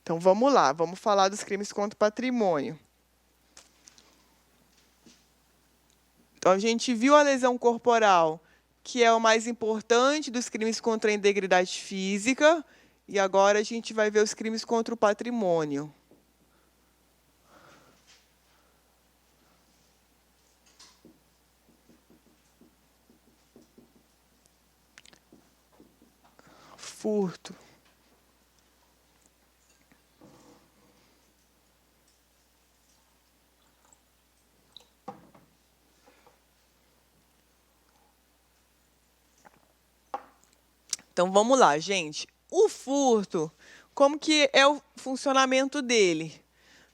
Então, vamos lá. Vamos falar dos crimes contra o patrimônio. Então, a gente viu a lesão corporal, que é o mais importante dos crimes contra a integridade física. E agora a gente vai ver os crimes contra o patrimônio. Furto. Então, vamos lá, gente. O furto, como que é o funcionamento dele?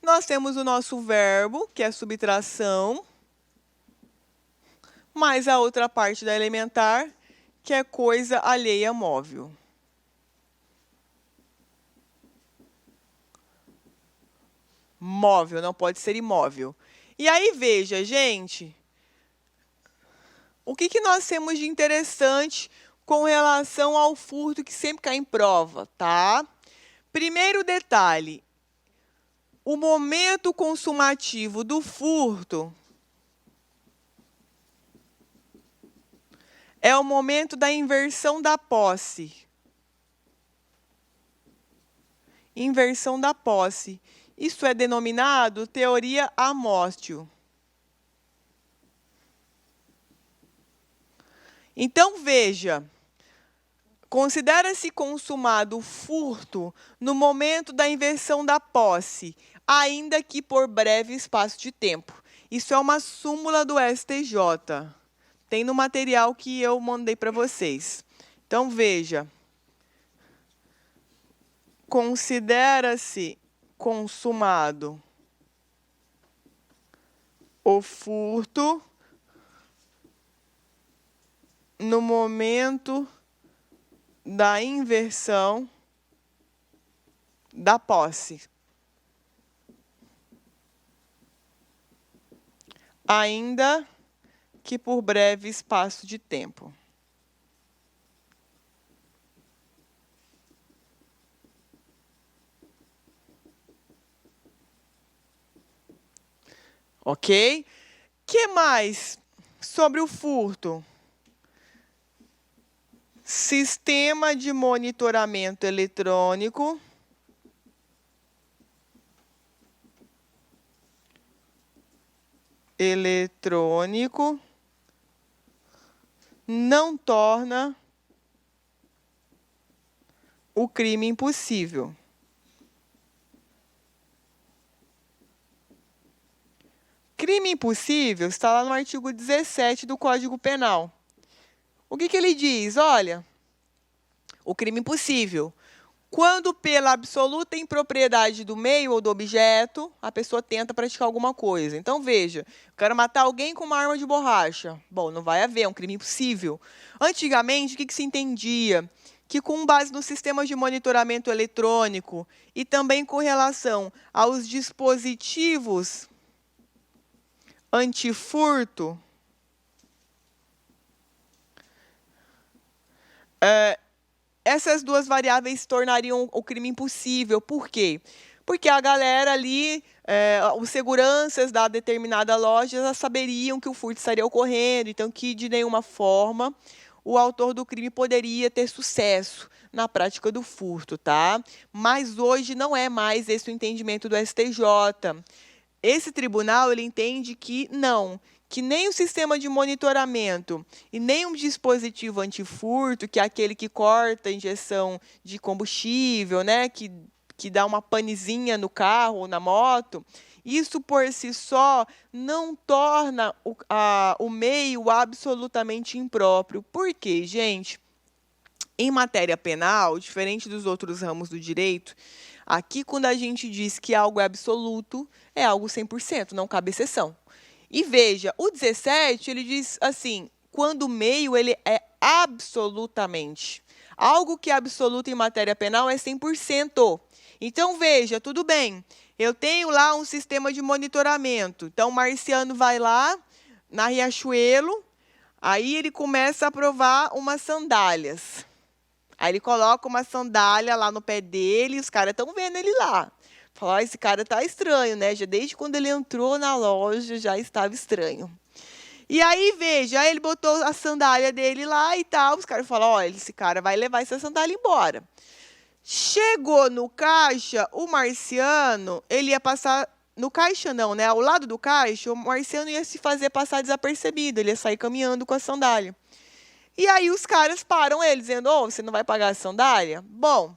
Nós temos o nosso verbo, que é subtração, mais a outra parte da elementar, que é coisa alheia móvel. Móvel, não pode ser imóvel. E aí, veja, gente, o que nós temos de interessante com relação ao furto que sempre cai em prova, tá? Primeiro detalhe, o momento consumativo do furto é o momento da inversão da posse. Inversão da posse. Isso é denominado teoria amóstio. Então, veja, considera-se consumado o furto no momento da inversão da posse, ainda que por breve espaço de tempo. Isso é uma súmula do STJ. Tem no material que eu mandei para vocês. Então, veja. Considera-se consumado o furto no momento da inversão da posse, ainda que por breve espaço de tempo. Ok? Que mais sobre o furto? Sistema de monitoramento eletrônico. Não torna o crime impossível. Crime impossível está lá no artigo 17 do Código Penal. O que ele diz? Olha, o crime impossível, quando pela absoluta impropriedade do meio ou do objeto, a pessoa tenta praticar alguma coisa. Então, veja, eu quero matar alguém com uma arma de borracha. Bom, não vai haver, é um crime impossível. Antigamente, o que se entendia? Que com base no sistema de monitoramento eletrônico e também com relação aos dispositivos antifurto, essas duas variáveis tornariam o crime impossível. Por quê? Porque a galera ali, os seguranças da determinada loja já saberiam que o furto estaria ocorrendo, então que de nenhuma forma o autor do crime poderia ter sucesso na prática do furto, tá? Mas hoje não é mais esse o entendimento do STJ. Esse tribunal, ele entende que não, que nem o sistema de monitoramento e nem um dispositivo antifurto, que é aquele que corta a injeção de combustível, né, que dá uma panezinha no carro ou na moto, isso por si só não torna o meio absolutamente impróprio. Por quê, gente? Em matéria penal, diferente dos outros ramos do direito, aqui quando a gente diz que algo é absoluto, é algo 100%, não cabe exceção. E veja, o 17, ele diz assim, quando o meio ele é absolutamente. Algo que é absoluto em matéria penal é 100%. Então, veja, tudo bem, eu tenho lá um sistema de monitoramento. Então, o Marciano vai lá na Riachuelo, aí ele começa a provar umas sandálias. Aí ele coloca uma sandália lá no pé dele e os caras estão vendo ele lá. Fala, esse cara tá estranho, né? Já desde quando ele entrou na loja já estava estranho. E aí, veja, aí ele botou a sandália dele lá e tal. Os caras falam, olha, esse cara vai levar essa sandália embora. Chegou no caixa, o marciano, ele ia passar... No caixa não, né? Ao lado do caixa, o marciano ia se fazer passar desapercebido. Ele ia sair caminhando com a sandália. E aí os caras param ele, dizendo, ô, você não vai pagar a sandália? Bom,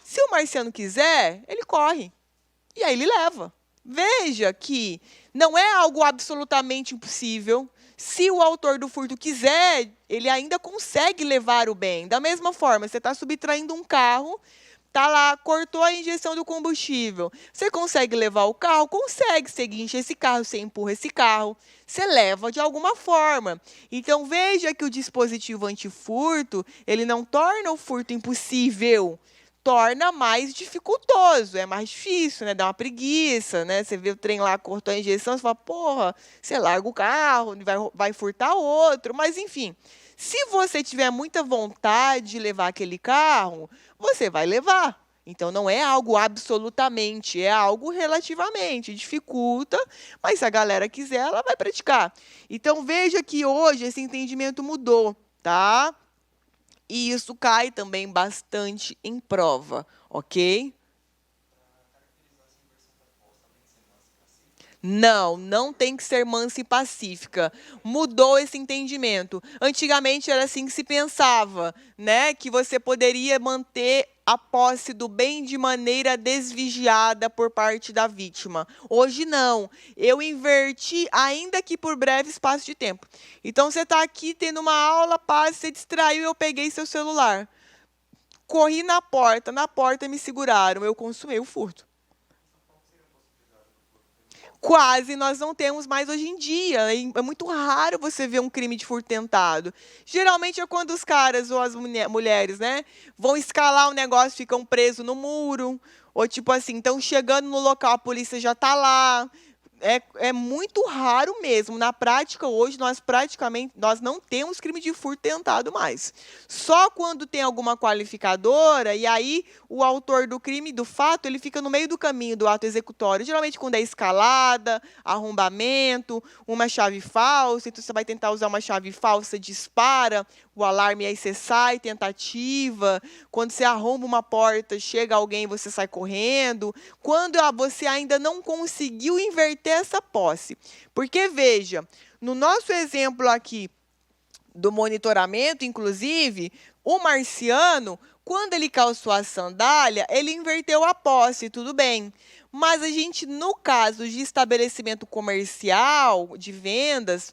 se o marciano quiser, ele corre. E aí ele leva. Veja que não é algo absolutamente impossível. Se o autor do furto quiser, ele ainda consegue levar o bem. Da mesma forma, você está subtraindo um carro, tá lá, cortou a injeção do combustível. Você consegue levar o carro? Consegue. Você guincha esse carro, você empurra esse carro, você leva de alguma forma. Então, veja que o dispositivo antifurto, ele não torna o furto impossível, torna mais dificultoso, é mais difícil, né? Dá uma preguiça, né? Você vê o trem lá, cortou a injeção, você fala, porra, você larga o carro, vai furtar outro. Mas, enfim, se você tiver muita vontade de levar aquele carro, você vai levar. Então, não é algo absolutamente, é algo relativamente. Dificulta, mas se a galera quiser, ela vai praticar. Então, veja que hoje esse entendimento mudou, tá? E isso cai também bastante em prova, ok? Não, não tem que ser mansa e pacífica. Mudou esse entendimento. Antigamente era assim que se pensava, né? Que você poderia manter a posse do bem de maneira desvigiada por parte da vítima. Hoje não. Eu inverti, ainda que por breve espaço de tempo. Então você está aqui tendo uma aula, você distraiu, eu peguei seu celular. Corri na porta me seguraram, eu consumei o furto. Quase nós não temos mais hoje em dia. É muito raro você ver um crime de furto tentado. Geralmente é quando os caras ou as mulheres, né, vão escalar o negócio, ficam presos no muro. Ou tipo assim, estão chegando no local, a polícia já está lá. É muito raro mesmo. Na prática, hoje, nós não temos crime de furto tentado mais. Só quando tem alguma qualificadora, e aí o autor do crime, do fato, ele fica no meio do caminho do ato executório. Geralmente, quando é escalada, arrombamento, uma chave falsa, então você vai tentar usar uma chave falsa, dispara o alarme, e aí você sai, tentativa. Quando você arromba uma porta, chega alguém, você sai correndo. Quando você ainda não conseguiu inverter essa posse. Porque, veja, no nosso exemplo aqui do monitoramento, inclusive, o marciano, quando ele calçou a sandália, ele inverteu a posse, tudo bem. Mas a gente, no caso de estabelecimento comercial, de vendas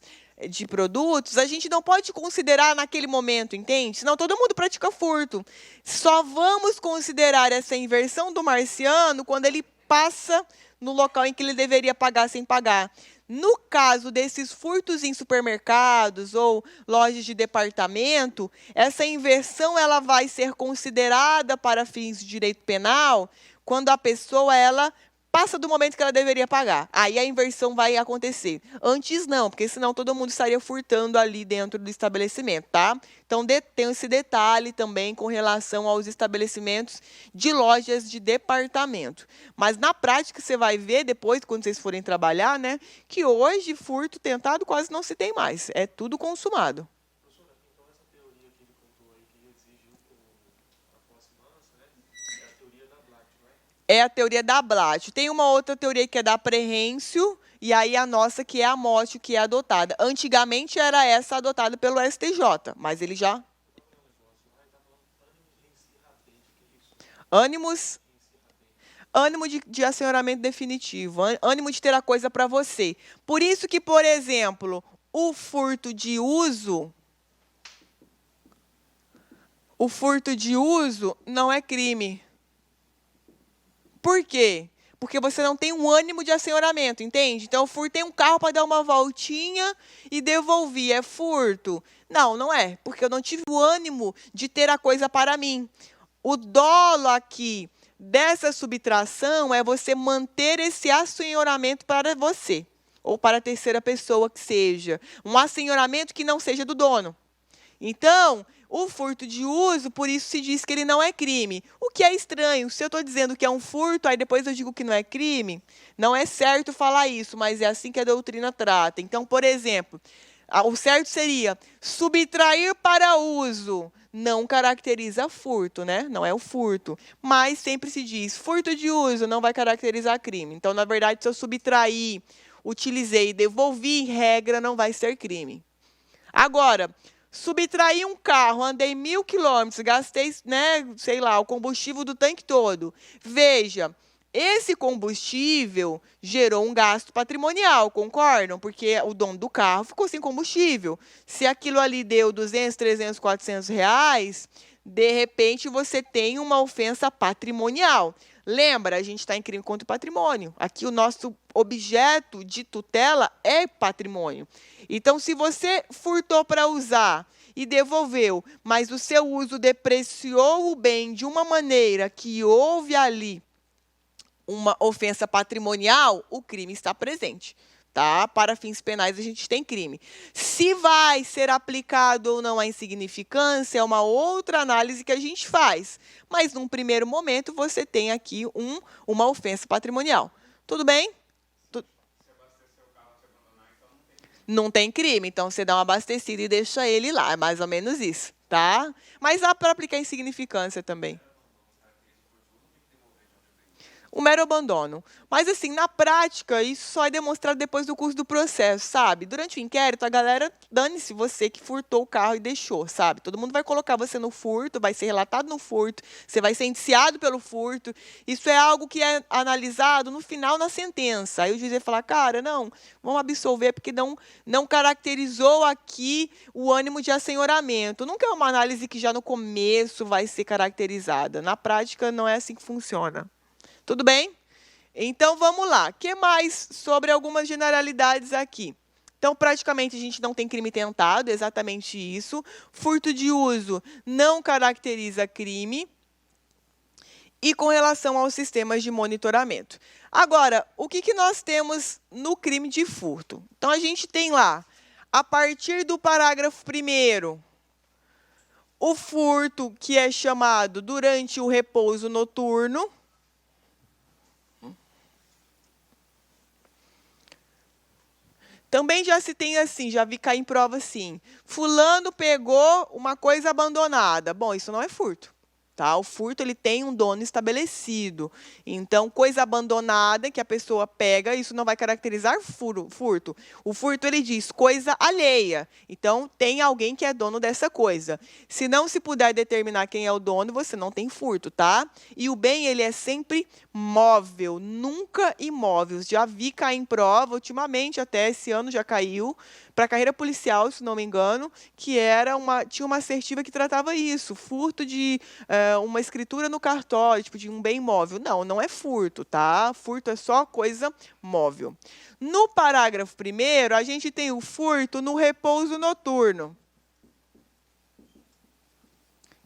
de produtos, a gente não pode considerar naquele momento, entende? Senão todo mundo pratica furto. Só vamos considerar essa inversão do marciano quando ele passa no local em que ele deveria pagar sem pagar. No caso desses furtos em supermercados ou lojas de departamento, essa inversão ela vai ser considerada para fins de direito penal quando a pessoa ela passa do momento que ela deveria pagar. Aí a inversão vai acontecer. Antes não, porque senão todo mundo estaria furtando ali dentro do estabelecimento, tá? Então tem esse detalhe também com relação aos estabelecimentos de lojas de departamento. Mas na prática você vai ver depois, quando vocês forem trabalhar, né, que hoje furto tentado quase não se tem mais. É tudo consumado. É a teoria da Blatch. Tem uma outra teoria que é da Prehensio, e aí a nossa que é a Motio, que é adotada. Antigamente era essa adotada pelo STJ, mas ele já... Ânimo de assenhoramento definitivo, ânimo de ter a coisa para você. Por isso que, por exemplo, o furto de uso não é crime. Por quê? Porque você não tem um ânimo de assenhoramento, entende? Então, eu furtei um carro para dar uma voltinha e devolvi. É furto? Não, não é. Porque eu não tive o ânimo de ter a coisa para mim. O dolo aqui dessa subtração é você manter esse assenhoramento para você. Ou para a terceira pessoa que seja. Um assenhoramento que não seja do dono. Então, o furto de uso, por isso se diz que ele não é crime. O que é estranho, se eu estou dizendo que é um furto, aí depois eu digo que não é crime, não é certo falar isso, mas é assim que a doutrina trata. Então, por exemplo, o certo seria subtrair para uso. Não caracteriza furto, né? Não é o furto. Mas sempre se diz, furto de uso não vai caracterizar crime. Então, na verdade, se eu subtrair, utilizei e devolvi, regra, não vai ser crime. Agora, subtrair um carro, andei 1.000 quilômetros, gastei, né, sei lá, o combustível do tanque todo. Veja, esse combustível gerou um gasto patrimonial, concordam? Porque o dono do carro ficou sem combustível. Se aquilo ali deu 200, 300, 400 reais, de repente você tem uma ofensa patrimonial. Lembra, a gente está em crime contra o patrimônio. Aqui o nosso objeto de tutela é patrimônio. Então, se você furtou para usar e devolveu, mas o seu uso depreciou o bem de uma maneira que houve ali uma ofensa patrimonial, o crime está presente. Tá? Para fins penais, a gente tem crime. Se vai ser aplicado ou não a insignificância, é uma outra análise que a gente faz. Mas, num primeiro momento, você tem aqui uma ofensa patrimonial. Tudo bem? Não tem crime, então você dá uma abastecida e deixa ele lá. É mais ou menos isso, tá? Mas dá para aplicar insignificância também. O mero abandono. Mas, assim, na prática, isso só é demonstrado depois do curso do processo, sabe? Durante o inquérito, a galera, dane-se você que furtou o carro e deixou, sabe? Todo mundo vai colocar você no furto, vai ser relatado no furto, você vai ser indiciado pelo furto. Isso é algo que é analisado no final na sentença. Aí o juiz vai falar, cara, não, vamos absolver porque não caracterizou aqui o ânimo de assenhoramento. Nunca é uma análise que já no começo vai ser caracterizada. Na prática, não é assim que funciona. Tudo bem? Então, vamos lá. O que mais sobre algumas generalidades aqui? Então, praticamente, a gente não tem crime tentado, exatamente isso. Furto de uso não caracteriza crime. E com relação aos sistemas de monitoramento. Agora, o que nós temos no crime de furto? Então, a gente tem lá, a partir do parágrafo 1º, o furto que é chamado durante o repouso noturno. Também já se tem assim, já vi cair em prova assim. Fulano pegou uma coisa abandonada. Bom, isso não é furto. Tá? O furto ele tem um dono estabelecido. Então, coisa abandonada que a pessoa pega, isso não vai caracterizar furto. O furto ele diz coisa alheia. Então, tem alguém que é dono dessa coisa. Se não se puder determinar quem é o dono, você não tem furto, tá? E o bem ele é sempre móvel, nunca imóvel. Já vi cair em prova, ultimamente até esse ano já caiu, para a carreira policial, se não me engano, que tinha uma assertiva que tratava isso, furto de uma escritura no cartório, tipo de um bem móvel. Não, não é furto, tá? Furto é só coisa móvel. No parágrafo 1º, a gente tem o furto no repouso noturno,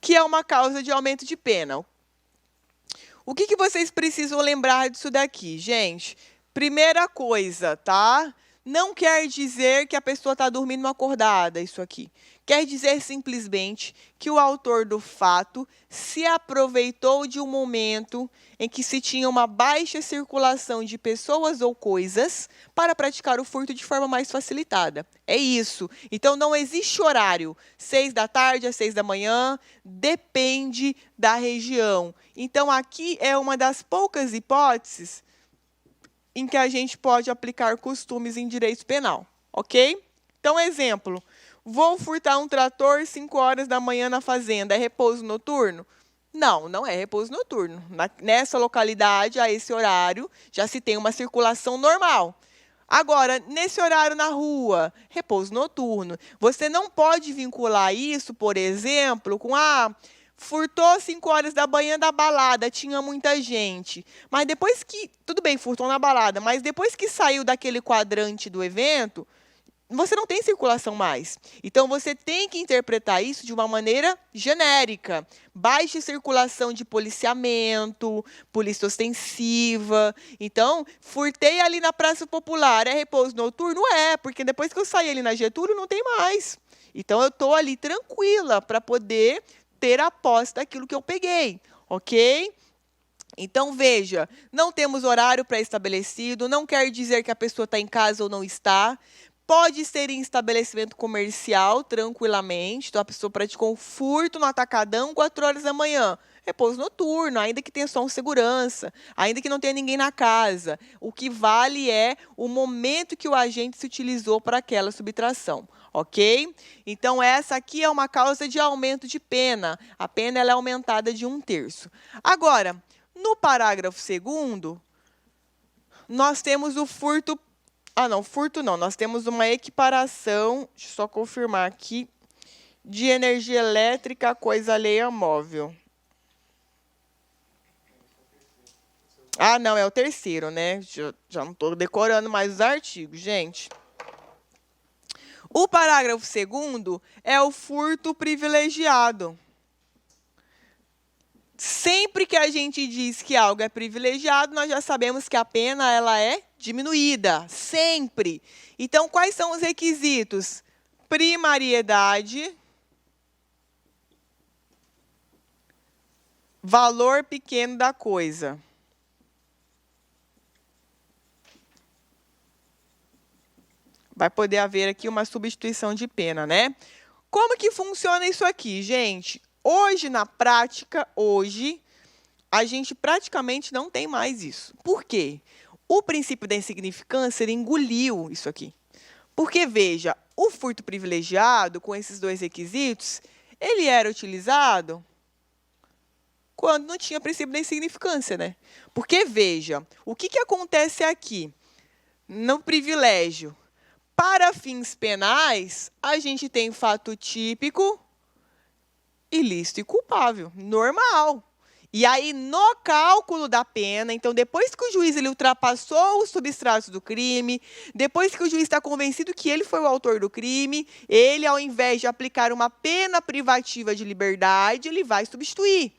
que é uma causa de aumento de pena. O que vocês precisam lembrar disso daqui, gente? Primeira coisa, tá? Não quer dizer que a pessoa está dormindo acordada, isso aqui. Quer dizer simplesmente que o autor do fato se aproveitou de um momento em que se tinha uma baixa circulação de pessoas ou coisas para praticar o furto de forma mais facilitada. É isso. Então, não existe horário. 6 da tarde às 6 da manhã, depende da região. Então, aqui é uma das poucas hipóteses em que a gente pode aplicar costumes em direito penal, ok? Então, exemplo, vou furtar um trator 5 horas da manhã na fazenda, é repouso noturno? Não, não é repouso noturno. Nessa localidade, a esse horário, já se tem uma circulação normal. Agora, nesse horário na rua, repouso noturno. Você não pode vincular isso, por exemplo, com furtou 5 horas da manhã da balada, tinha muita gente. Mas depois que... Tudo bem, furtou na balada, mas depois que saiu daquele quadrante do evento, você não tem circulação mais. Então, você tem que interpretar isso de uma maneira genérica. Baixa circulação de policiamento, polícia ostensiva. Então, furtei ali na Praça Popular, é repouso noturno? É, porque depois que eu saí ali na Getúlio, não tem mais. Então, eu estou ali tranquila para poder ter a posse daquilo que eu peguei, ok? Então, veja, não temos horário pré-estabelecido, não quer dizer que a pessoa está em casa ou não está. Pode ser em estabelecimento comercial, tranquilamente. Então, a pessoa praticou um furto no atacadão 4 horas da manhã. Repouso noturno, ainda que tenha só um segurança, ainda que não tenha ninguém na casa. O que vale é o momento que o agente se utilizou para aquela subtração, ok? Então, essa aqui é uma causa de aumento de pena. A pena ela é aumentada de 1/3. Agora, no parágrafo 2º, nós temos o furto... não, furto não. Nós temos uma equiparação, deixa eu só confirmar aqui, de energia elétrica a coisa alheia móvel. Não, é o 3º, né? Já não estou decorando mais os artigos, gente. O parágrafo 2º é o furto privilegiado. Sempre que a gente diz que algo é privilegiado, nós já sabemos que a pena ela é diminuída, sempre. Então, quais são os requisitos? Primariedade, valor pequeno da coisa. Vai poder haver aqui uma substituição de pena, né? Como que funciona isso aqui, gente? Hoje, na prática, a gente praticamente não tem mais isso. Por quê? O princípio da insignificância ele engoliu isso aqui. Porque, veja, o furto privilegiado, com esses dois requisitos, ele era utilizado quando não tinha princípio da insignificância, né? Porque, veja, o que acontece aqui? No privilégio, para fins penais, a gente tem fato típico, ilícito e culpável, normal. E aí, no cálculo da pena, então, depois que o juiz ele ultrapassou os substratos do crime, depois que o juiz está convencido que ele foi o autor do crime, ele, ao invés de aplicar uma pena privativa de liberdade, ele vai substituir.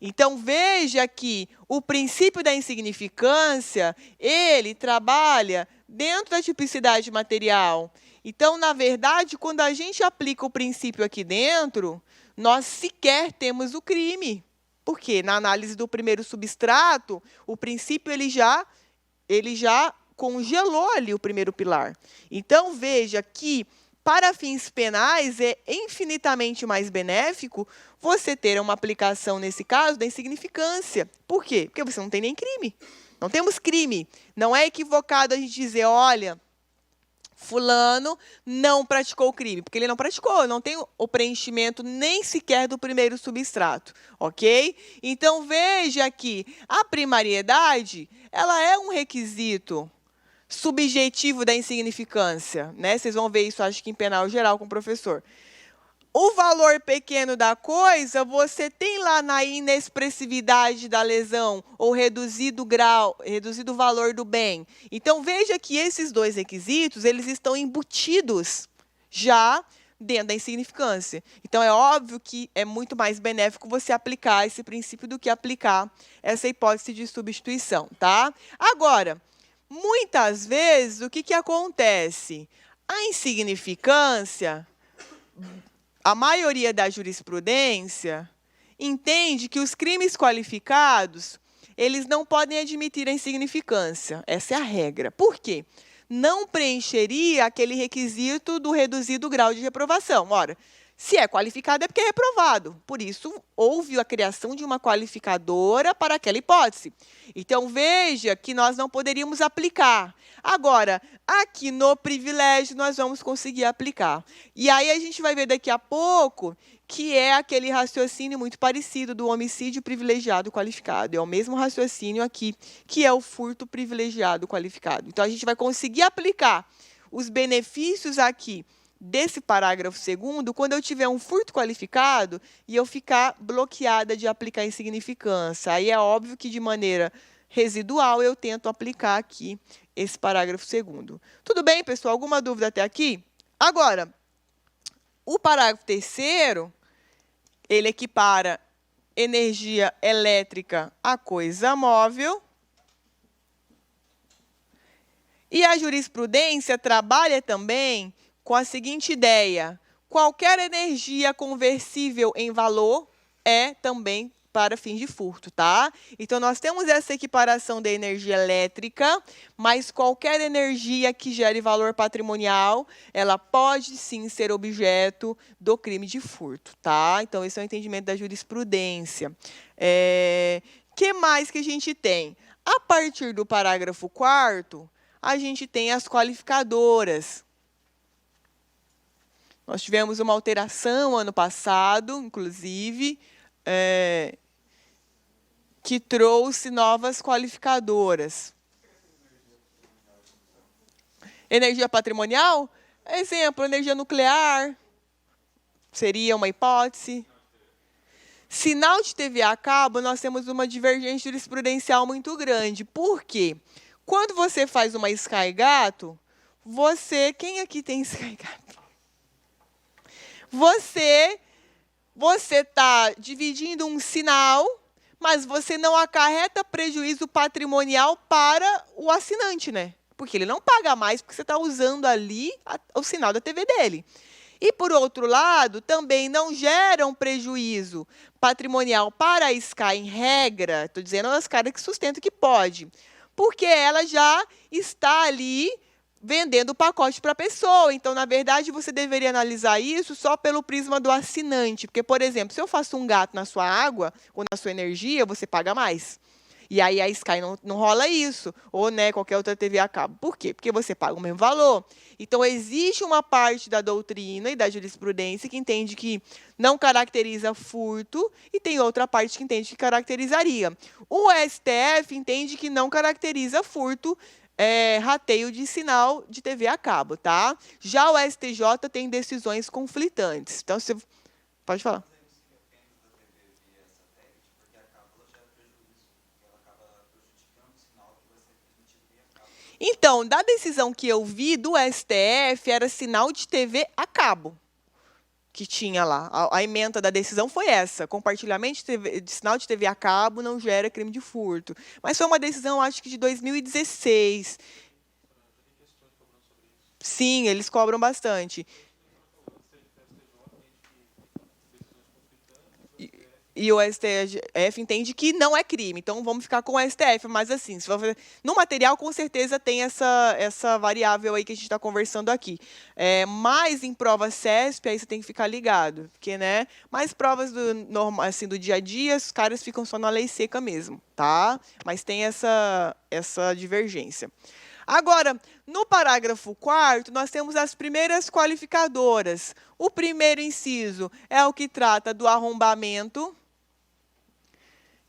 Então, veja que o princípio da insignificância, ele trabalha dentro da tipicidade material. Então, na verdade, quando a gente aplica o princípio aqui dentro, nós sequer temos o crime. Por quê? Na análise do primeiro substrato, o princípio ele já congelou ali o primeiro pilar. Então, veja que, para fins penais, é infinitamente mais benéfico você ter uma aplicação, nesse caso, da insignificância. Por quê? Porque você não tem nem crime. Não temos crime. Não é equivocado a gente dizer, olha, fulano não praticou o crime, porque ele não praticou, não tem o preenchimento nem sequer do primeiro substrato, ok? Então, veja que a primariedade, ela é um requisito subjetivo da insignificância, né? Vocês vão ver isso, acho que em penal geral com o professor. O valor pequeno da coisa, você tem lá na inexpressividade da lesão, ou reduzido grau, reduzido valor do bem. Então, veja que esses dois requisitos, eles estão embutidos já dentro da insignificância. Então, é óbvio que é muito mais benéfico você aplicar esse princípio do que aplicar essa hipótese de substituição, tá? Agora, muitas vezes, o que acontece? A insignificância, a maioria da jurisprudência entende que os crimes qualificados, eles não podem admitir a insignificância. Essa é a regra. Por quê? Não preencheria aquele requisito do reduzido grau de reprovação. Ora, se é qualificado é porque é reprovado. Por isso, houve a criação de uma qualificadora para aquela hipótese. Então, veja que nós não poderíamos aplicar. Agora, aqui no privilégio, nós vamos conseguir aplicar. E aí, a gente vai ver daqui a pouco que é aquele raciocínio muito parecido do homicídio privilegiado qualificado. É o mesmo raciocínio aqui, que é o furto privilegiado qualificado. Então, a gente vai conseguir aplicar os benefícios aqui desse parágrafo 2º, quando eu tiver um furto qualificado e eu ficar bloqueada de aplicar insignificância. Aí é óbvio que, de maneira residual, eu tento aplicar aqui esse parágrafo 2º. Tudo bem, pessoal? Alguma dúvida até aqui? Agora, o parágrafo 3º, ele equipara energia elétrica a coisa móvel. E a jurisprudência trabalha também com a seguinte ideia: Qualquer energia conversível em valor é também para fins de furto, tá? Então, nós temos essa equiparação da energia elétrica, mas qualquer energia que gere valor patrimonial, ela pode sim ser objeto do crime de furto, tá? Então, esse é o entendimento da jurisprudência. Que mais que a gente tem? A partir do parágrafo 4º, a gente tem as qualificadoras. Nós tivemos uma alteração ano passado, inclusive, que trouxe novas qualificadoras. Energia patrimonial? Exemplo, energia nuclear seria uma hipótese. Sinal de TV a cabo, nós temos uma divergência jurisprudencial muito grande. Por quê? Quando você faz uma Sky Gato, quem aqui tem Sky Gato? Você está dividindo um sinal, mas você não acarreta prejuízo patrimonial para o assinante, né? Porque ele não paga mais porque você está usando ali o sinal da TV dele. E, por outro lado, também não gera um prejuízo patrimonial para a Sky, em regra, estou dizendo as caras que sustentam que pode, porque ela já está ali vendendo o pacote para a pessoa. Então, na verdade, você deveria analisar isso só pelo prisma do assinante. Porque, por exemplo, se eu faço um gato na sua água ou na sua energia, você paga mais. E aí a Sky não rola isso. Ou qualquer outra TV a cabo. Por quê? Porque você paga o mesmo valor. Então, existe uma parte da doutrina e da jurisprudência que entende que não caracteriza furto e tem outra parte que entende que caracterizaria. O STF entende que não caracteriza furto, rateio de sinal de TV a cabo, tá? Já o STJ tem decisões conflitantes. Então, você pode falar. Então, da decisão que eu vi do STF, era sinal de TV a cabo que tinha lá. A ementa da decisão foi essa. Compartilhamento de sinal de TV a cabo não gera crime de furto. Mas foi uma decisão, acho que de 2016. Sim, eles cobram bastante. E o STF entende que não é crime. Então, vamos ficar com o STF. Mas, assim, no material, com certeza, tem essa variável aí que a gente está conversando aqui. Mas, em prova CESP, aí você tem que ficar ligado. Porque, mais provas do dia a dia, os caras ficam só na lei seca mesmo, tá? Mas tem essa divergência. Agora, no parágrafo 4º, nós temos as primeiras qualificadoras. O primeiro inciso é o que trata do arrombamento,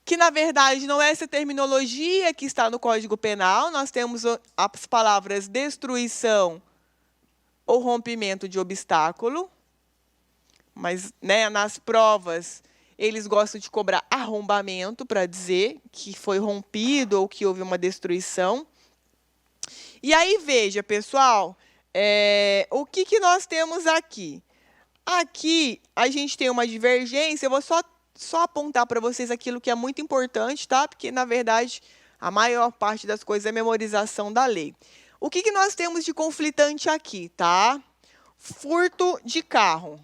que, na verdade, não é essa terminologia que está no Código Penal. Nós temos as palavras destruição ou rompimento de obstáculo. Mas, nas provas, eles gostam de cobrar arrombamento para dizer que foi rompido ou que houve uma destruição. E aí, veja, pessoal, o que nós temos aqui? Aqui, a gente tem uma divergência. Eu vou só apontar para vocês aquilo que é muito importante, tá? Porque, na verdade, a maior parte das coisas é memorização da lei. O que nós temos de conflitante aqui, tá? Furto de carro.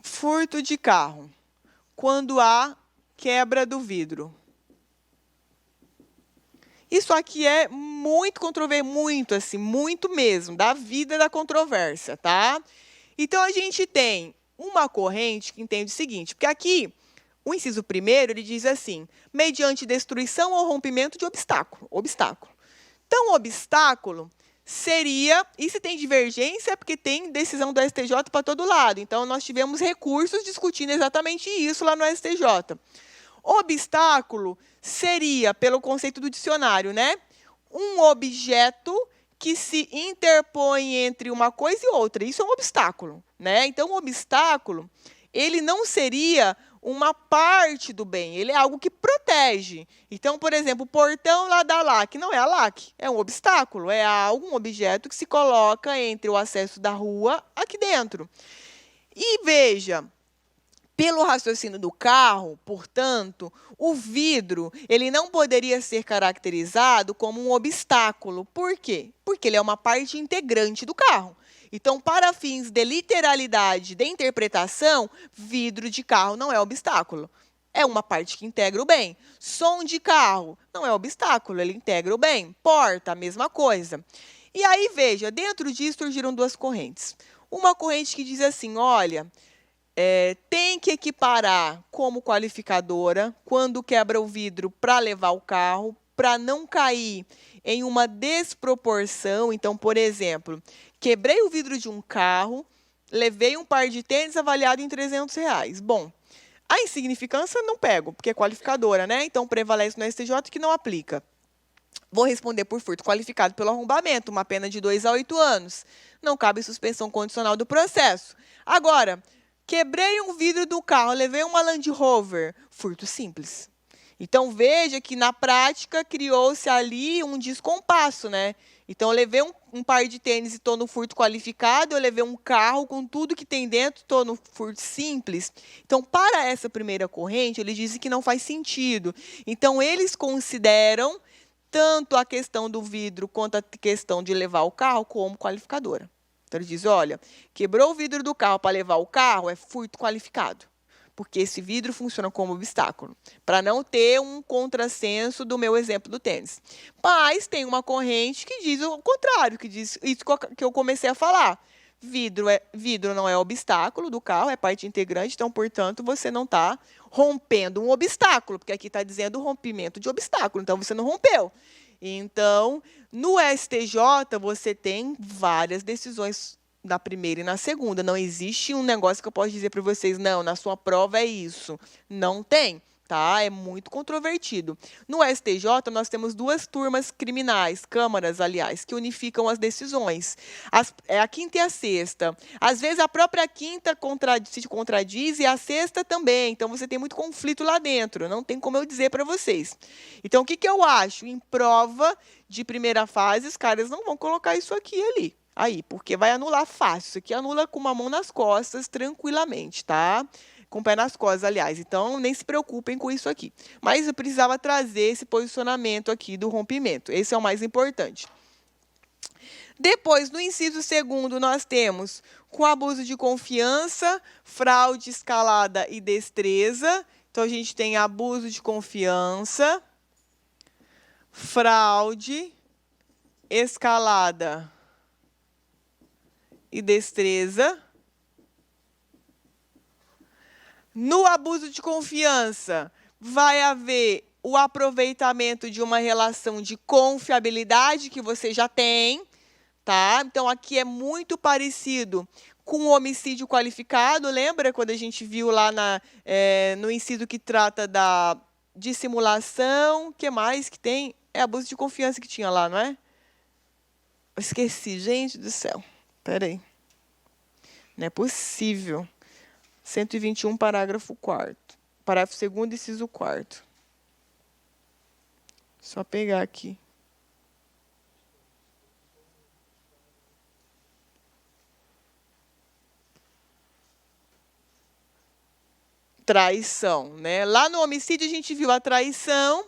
Furto de carro. Quando há quebra do vidro. Isso aqui é muito controverso, muito mesmo, da vida da controvérsia, tá? Então, a gente tem uma corrente que entende o seguinte, porque aqui, o inciso 1º, ele diz assim, mediante destruição ou rompimento de obstáculo. Então, o obstáculo seria, e se tem divergência, é porque tem decisão do STJ para todo lado. Então, nós tivemos recursos discutindo exatamente isso lá no STJ. Obstáculo seria, pelo conceito do dicionário, um objeto que se interpõe entre uma coisa e outra. Isso é um obstáculo, Então, o obstáculo, ele não seria uma parte do bem, ele é algo que protege. Então, por exemplo, o portão lá da LAC não é a LAC, é um obstáculo, é um objeto que se coloca entre o acesso da rua aqui dentro. E veja, Pelo raciocínio do carro, portanto, o vidro ele não poderia ser caracterizado como um obstáculo. Por quê? Porque ele é uma parte integrante do carro. Então, para fins de literalidade de interpretação, vidro de carro não é obstáculo. É uma parte que integra o bem. Som de carro não é obstáculo, ele integra o bem. Porta, a mesma coisa. E aí, veja, dentro disso surgiram duas correntes. Uma corrente que diz assim, olha, tem que equiparar como qualificadora quando quebra o vidro para levar o carro, para não cair em uma desproporção. Então, por exemplo, quebrei o vidro de um carro, levei um par de tênis avaliado em R$300. Bom, a insignificância não pego, porque é qualificadora, né? Então, prevalece no STJ que não aplica. Vou responder por furto qualificado pelo arrombamento, uma pena de 2 a 8 anos. Não cabe suspensão condicional do processo. Agora, quebrei um vidro do carro, levei uma Land Rover, furto simples. Então, veja que, na prática, criou-se ali um descompasso, né? Então, eu levei um par de tênis e estou no furto qualificado, eu levei um carro com tudo que tem dentro, estou no furto simples. Então, para essa primeira corrente, eles dizem que não faz sentido. Então, eles consideram tanto a questão do vidro quanto a questão de levar o carro como qualificadora. Então, ele diz, olha, quebrou o vidro do carro para levar o carro, é furto qualificado. Porque esse vidro funciona como obstáculo, para não ter um contrassenso do meu exemplo do tênis. Mas tem uma corrente que diz o contrário, que diz isso que eu comecei a falar. Vidro não é obstáculo do carro, é parte integrante, então, portanto, você não está rompendo um obstáculo, porque aqui está dizendo rompimento de obstáculo, então você não rompeu. Então, no STJ, você tem várias decisões na primeira e na segunda. Não existe um negócio que eu posso dizer para vocês, não, na sua prova é isso. Não tem, tá? É muito controvertido. No STJ, nós temos duas turmas criminais, câmaras, aliás, que unificam as decisões. A quinta e a sexta. Às vezes, a própria quinta se contradiz e a sexta também. Então, você tem muito conflito lá dentro. Não tem como eu dizer para vocês. Então, o que eu acho? Em prova de primeira fase, os caras não vão colocar isso aqui e ali. Aí, porque vai anular fácil. Isso aqui anula com uma mão nas costas, tranquilamente, tá? Com o pé nas costas, aliás. Então, nem se preocupem com isso aqui. Mas eu precisava trazer esse posicionamento aqui do rompimento. Esse é o mais importante. Depois, no inciso segundo, nós temos com abuso de confiança, fraude, escalada e destreza. Então, a gente tem abuso de confiança, fraude, escalada e destreza. No abuso de confiança, vai haver o aproveitamento de uma relação de confiabilidade que você já tem, tá? Então, aqui é muito parecido com o homicídio qualificado. Lembra quando a gente viu lá no inciso que trata da dissimulação? O que mais que tem? É abuso de confiança que tinha lá, não é? Eu esqueci, gente do céu. Espera aí. Não é possível. 121, parágrafo 4º. Parágrafo 2º, inciso 4º. Só pegar aqui. Traição, né? Lá no homicídio a gente viu a traição,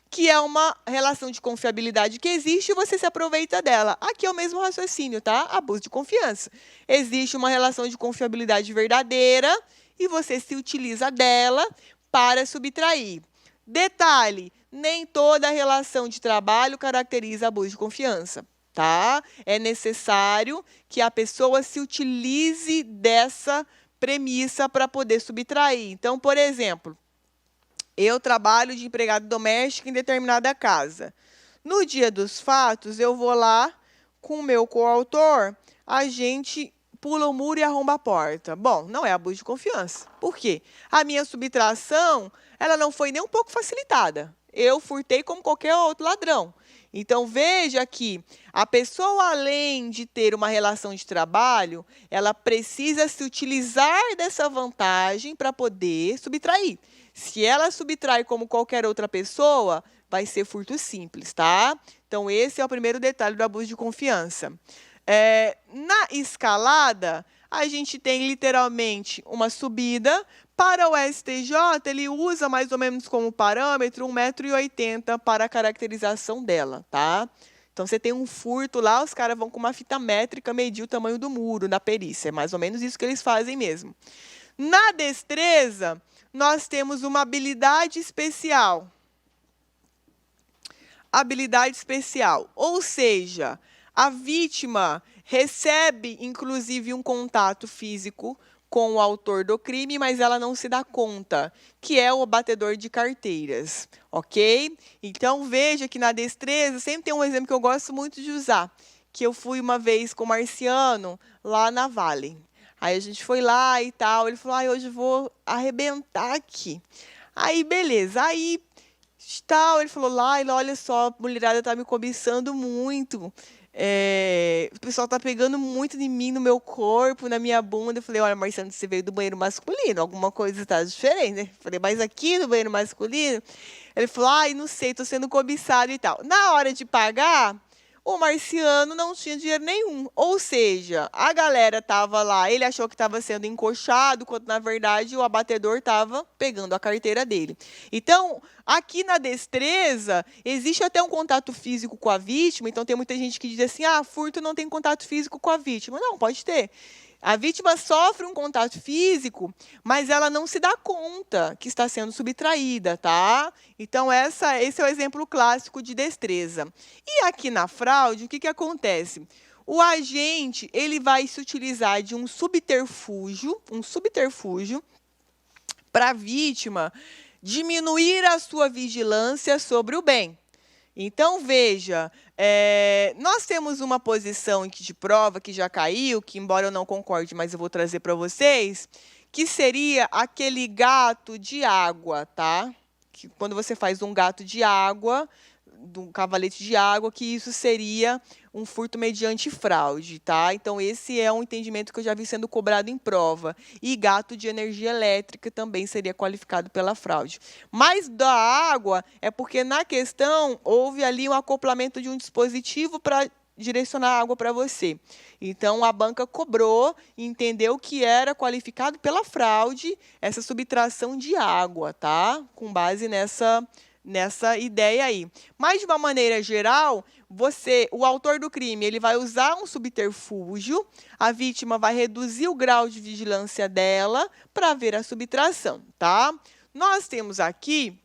que é uma relação de confiabilidade que existe e você se aproveita dela. Aqui é o mesmo raciocínio, tá? Abuso de confiança. Existe uma relação de confiabilidade verdadeira e você se utiliza dela para subtrair. Detalhe, nem toda relação de trabalho caracteriza abuso de confiança, tá? É necessário que a pessoa se utilize dessa premissa para poder subtrair. Então, por exemplo, eu trabalho de empregado doméstico em determinada casa. No dia dos fatos, eu vou lá com o meu coautor, a gente pula o muro e arromba a porta. Bom, não é abuso de confiança. Por quê? A minha subtração, ela não foi nem um pouco facilitada. Eu furtei como qualquer outro ladrão. Então, veja que a pessoa, além de ter uma relação de trabalho, ela precisa se utilizar dessa vantagem para poder subtrair. Se ela subtrai como qualquer outra pessoa, vai ser furto simples, tá? Então, esse é o primeiro detalhe do abuso de confiança. Na escalada, a gente tem literalmente uma subida. Para o STJ, ele usa mais ou menos como parâmetro 1,80 m para a caracterização dela, tá? Então, você tem um furto lá, os caras vão com uma fita métrica medir o tamanho do muro na perícia. É mais ou menos isso que eles fazem mesmo. Na destreza, nós temos uma habilidade especial. Habilidade especial, ou seja, a vítima recebe, inclusive, um contato físico com o autor do crime, mas ela não se dá conta, que é o batedor de carteiras, ok? Então, veja que na destreza, sempre tem um exemplo que eu gosto muito de usar, que eu fui uma vez com o Marciano, lá na Vale. Aí a gente foi lá e tal, ele falou, hoje eu vou arrebentar aqui. Aí, beleza, aí tal, ele falou, Laila, olha só, a mulherada tá me cobiçando muito. O pessoal tá pegando muito de mim, no meu corpo, na minha bunda. Eu falei, olha, Marciano, você veio do banheiro masculino, alguma coisa está diferente, né? Eu falei, mas aqui no banheiro masculino? Ele falou, não sei, tô sendo cobiçado e tal. Na hora de pagar, o Marciano não tinha dinheiro nenhum. Ou seja, a galera estava lá, ele achou que estava sendo encoxado, quando, na verdade, o abatedor estava pegando a carteira dele. Então, aqui na destreza, existe até um contato físico com a vítima. Então, tem muita gente que diz assim, furto não tem contato físico com a vítima. Não, pode ter. A vítima sofre um contato físico, mas ela não se dá conta que está sendo subtraída, tá? Então, esse é o exemplo clássico de destreza. E aqui na fraude, o que acontece? O agente, ele vai se utilizar de um subterfúgio para a vítima diminuir a sua vigilância sobre o bem. Então, veja, nós temos uma posição aqui de prova que já caiu, que embora eu não concorde, mas eu vou trazer para vocês, que seria aquele gato de água, tá? Que quando você faz um gato de água, um cavalete de água, que isso seria um furto mediante fraude, tá? Então, esse é um entendimento que eu já vi sendo cobrado em prova. E gato de energia elétrica também seria qualificado pela fraude. Mas da água é porque, na questão, houve ali um acoplamento de um dispositivo para direcionar a água para você. Então, a banca cobrou e entendeu que era qualificado pela fraude essa subtração de água, tá? Com base nessa ideia aí. Mas, de uma maneira geral, o autor do crime, ele vai usar um subterfúgio, a vítima vai reduzir o grau de vigilância dela para ver a subtração, tá? Nós temos aqui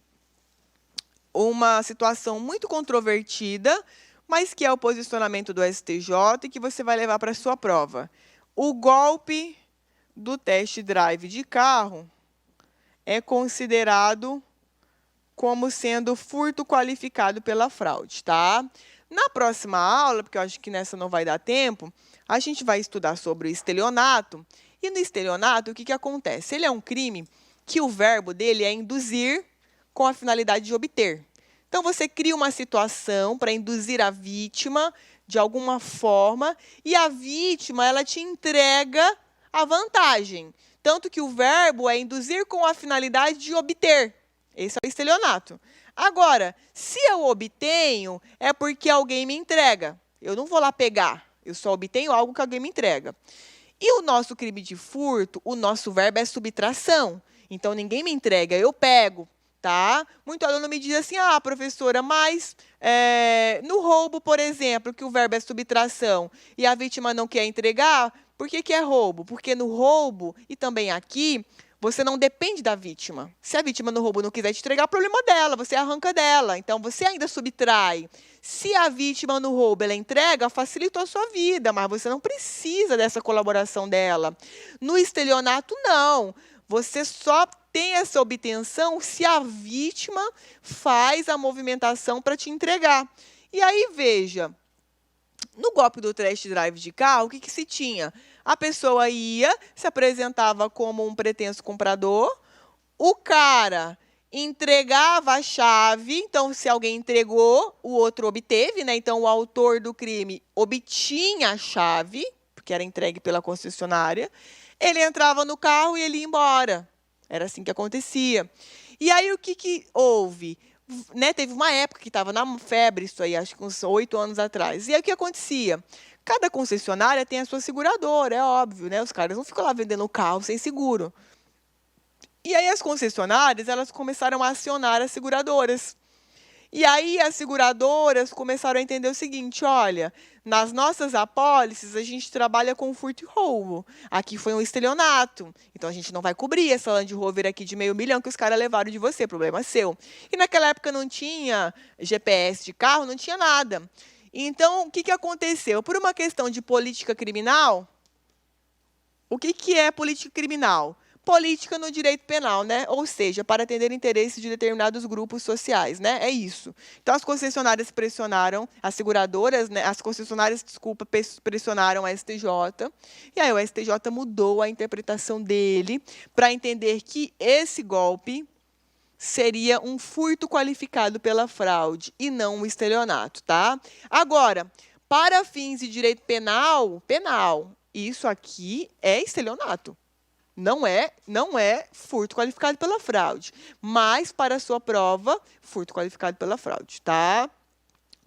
uma situação muito controvertida, mas que é o posicionamento do STJ e que você vai levar para a sua prova. O golpe do test drive de carro é considerado como sendo furto qualificado pela fraude, tá? Na próxima aula, porque eu acho que nessa não vai dar tempo, a gente vai estudar sobre o estelionato. E no estelionato, o que acontece? Ele é um crime que o verbo dele é induzir com a finalidade de obter. Então, você cria uma situação para induzir a vítima de alguma forma e a vítima, ela te entrega a vantagem. Tanto que o verbo é induzir com a finalidade de obter. Esse é o estelionato. Agora, se eu obtenho, é porque alguém me entrega. Eu não vou lá pegar, eu só obtenho algo que alguém me entrega. E o nosso crime de furto, o nosso verbo é subtração. Então, ninguém me entrega, eu pego, tá? Muito aluno me diz assim, professora, mas no roubo, por exemplo, que o verbo é subtração e a vítima não quer entregar, por que é roubo? Porque no roubo, e também aqui, você não depende da vítima. Se a vítima no roubo não quiser te entregar, é problema dela, você arranca dela. Então, você ainda subtrai. Se a vítima no roubo ela entrega, facilitou a sua vida, mas você não precisa dessa colaboração dela. No estelionato, não. Você só tem essa obtenção se a vítima faz a movimentação para te entregar. E aí, veja, no golpe do test drive de carro, o que se tinha? A pessoa ia, se apresentava como um pretenso comprador, o cara entregava a chave, então, se alguém entregou, o outro obteve, né? Então, o autor do crime obtinha a chave, porque era entregue pela concessionária, ele entrava no carro e ele ia embora. Era assim que acontecia. E aí, o que houve? né, teve uma época que estava na febre isso aí, acho que uns 8 anos atrás. E aí o que acontecia? Cada concessionária tem a sua seguradora, é óbvio, né? Os caras não ficam lá vendendo o carro sem seguro. E aí as concessionárias, elas começaram a acionar as seguradoras. E aí as seguradoras começaram a entender o seguinte, olha, nas nossas apólices a gente trabalha com furto e roubo. Aqui foi um estelionato. Então a gente não vai cobrir essa Land Rover aqui de 500 mil que os caras levaram de você, problema seu. E naquela época não tinha GPS de carro, não tinha nada. Então, o que, que aconteceu? Por uma questão de política criminal, o que, que é política criminal? Política no direito penal, né? Ou seja, para atender interesses de determinados grupos sociais, né? É isso. Então, as concessionárias pressionaram, as seguradoras, né? As concessionárias, desculpa, pressionaram a STJ. E aí o STJ mudou a interpretação dele para entender que esse golpe seria um furto qualificado pela fraude e não um estelionato, tá? Agora, para fins de direito penal, isso aqui é estelionato. Não é furto qualificado pela fraude, mas para a sua prova, furto qualificado pela fraude, tá?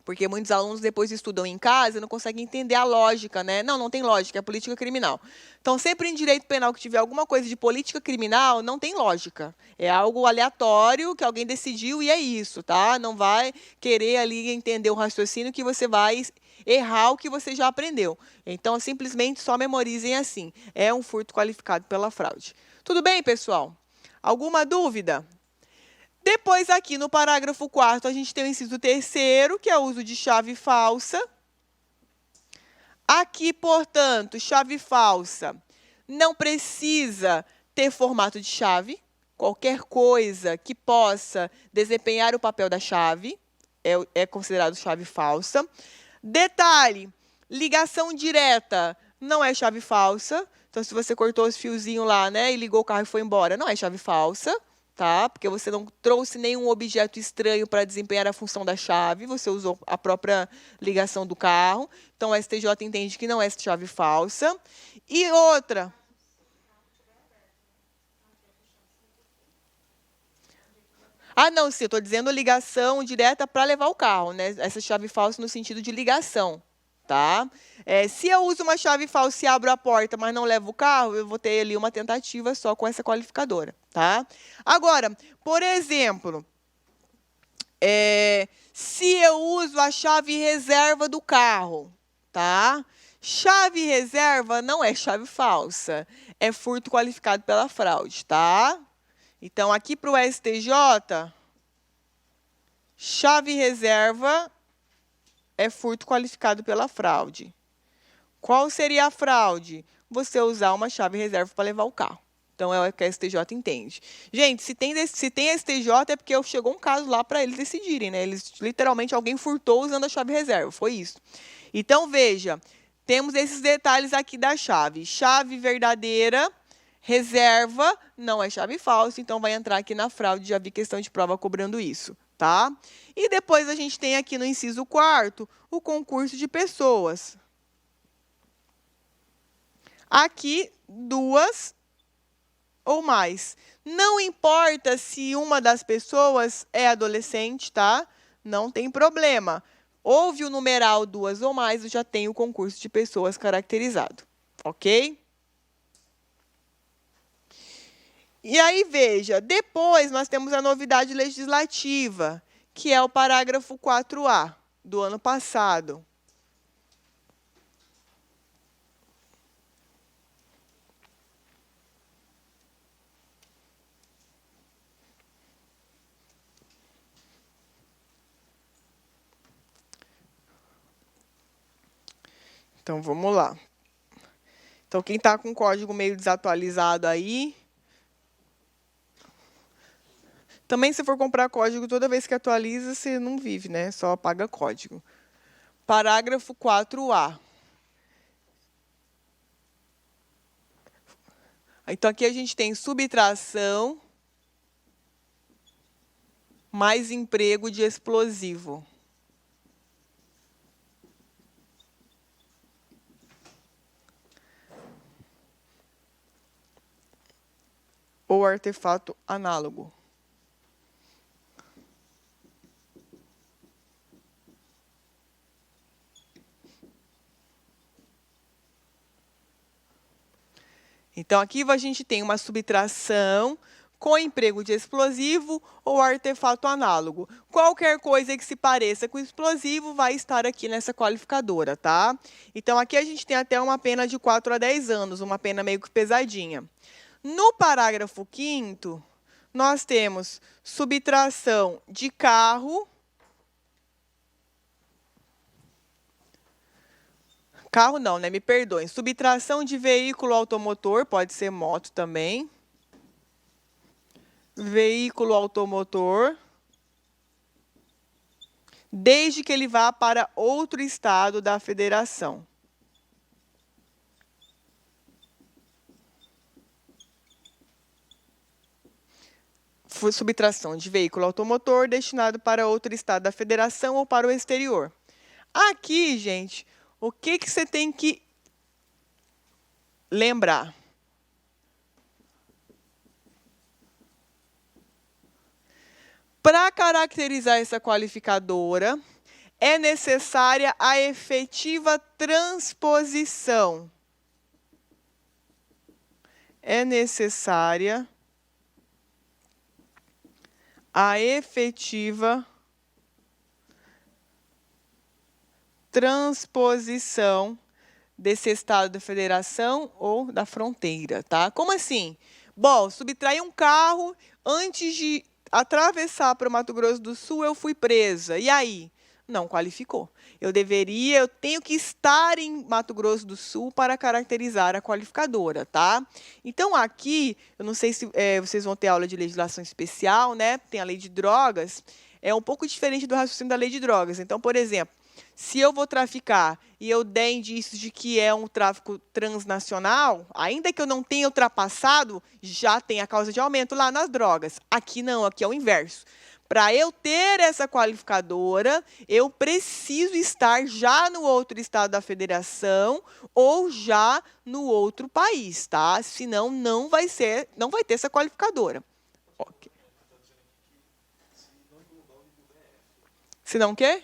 Porque muitos alunos depois estudam em casa e não conseguem entender a lógica, né? Não tem lógica, é política criminal. Então, sempre em direito penal que tiver alguma coisa de política criminal, não tem lógica. É algo aleatório que alguém decidiu e é isso, tá? Não vai querer ali entender o raciocínio que você vai errar o que você já aprendeu. Então, simplesmente só memorizem assim. É um furto qualificado pela fraude. Tudo bem, pessoal? Alguma dúvida? Depois, aqui no parágrafo 4º, a gente tem o inciso 3º, que é o uso de chave falsa. Aqui, portanto, chave falsa não precisa ter formato de chave. Qualquer coisa que possa desempenhar o papel da chave é considerado chave falsa. Detalhe, ligação direta não é chave falsa. Então, se você cortou os fiozinhos lá, né, e ligou o carro e foi embora, não é chave falsa. Tá? Porque você não trouxe nenhum objeto estranho para desempenhar a função da chave, você usou a própria ligação do carro. Então, o STJ entende que não é chave falsa. E outra. Ah, não, sim, eu estou dizendo ligação direta para levar o carro, né? Essa chave falsa no sentido de ligação, tá? Se eu uso uma chave falsa e abro a porta, mas não levo o carro, eu vou ter ali uma tentativa só com essa qualificadora, tá? Agora, por exemplo, se eu uso a chave reserva do carro, tá? Chave reserva não é chave falsa, é furto qualificado pela fraude, tá? Então, aqui para o STJ, chave reserva é furto qualificado pela fraude. Qual seria a fraude? Você usar uma chave reserva para levar o carro. Então, é o que a STJ entende. Gente, se tem STJ é porque chegou um caso lá para eles decidirem, né? Eles, literalmente, alguém furtou usando a chave reserva. Foi isso. Então, veja, temos esses detalhes aqui da chave. Chave verdadeira, reserva, não é chave falsa, então vai entrar aqui na fraude, já vi questão de prova cobrando isso, tá? E depois a gente tem aqui no inciso 4º, o concurso de pessoas. Aqui, 2 ou mais. Não importa se uma das pessoas é adolescente, tá? Não tem problema. Houve o numeral 2 ou mais, eu já tenho o concurso de pessoas caracterizado, ok? E aí, veja, depois nós temos a novidade legislativa, que é o parágrafo 4A do ano passado. Então, vamos lá. Então, quem está com o código meio desatualizado aí... Também, se for comprar código, toda vez que atualiza, você não vive, né? Só apaga código. Parágrafo 4A. Então, aqui a gente tem subtração mais emprego de explosivo. Ou artefato análogo. Então, aqui a gente tem uma subtração com emprego de explosivo ou artefato análogo. Qualquer coisa que se pareça com explosivo vai estar aqui nessa qualificadora, tá? Então, aqui a gente tem até uma pena de 4 a 10 anos, uma pena meio que pesadinha. No parágrafo 5º, nós temos subtração de carro. Carro não, né? Me perdoem. Subtração de veículo automotor, pode ser moto também. Veículo automotor, desde que ele vá para outro estado da federação. Subtração de veículo automotor destinado para outro estado da federação ou para o exterior. Aqui, gente, o que você tem que lembrar? Para caracterizar essa qualificadora, é necessária a efetiva transposição. É necessária a efetiva transposição desse estado da federação ou da fronteira, tá? Como assim? Bom, subtrair um carro antes de atravessar para o Mato Grosso do Sul, eu fui presa. E aí? Não qualificou. Eu tenho que estar em Mato Grosso do Sul para caracterizar a qualificadora, tá? Então, aqui, eu não sei se vocês vão ter aula de legislação especial, né? Tem a lei de drogas, é um pouco diferente do raciocínio da lei de drogas. Então, por exemplo, se eu vou traficar e eu der indícios de que é um tráfico transnacional, ainda que eu não tenha ultrapassado, já tem a causa de aumento lá nas drogas. Aqui não, aqui é o inverso. Para eu ter essa qualificadora, eu preciso estar já no outro estado da federação ou já no outro país, tá? Senão não vai ter essa qualificadora. Okay. Se não o quê?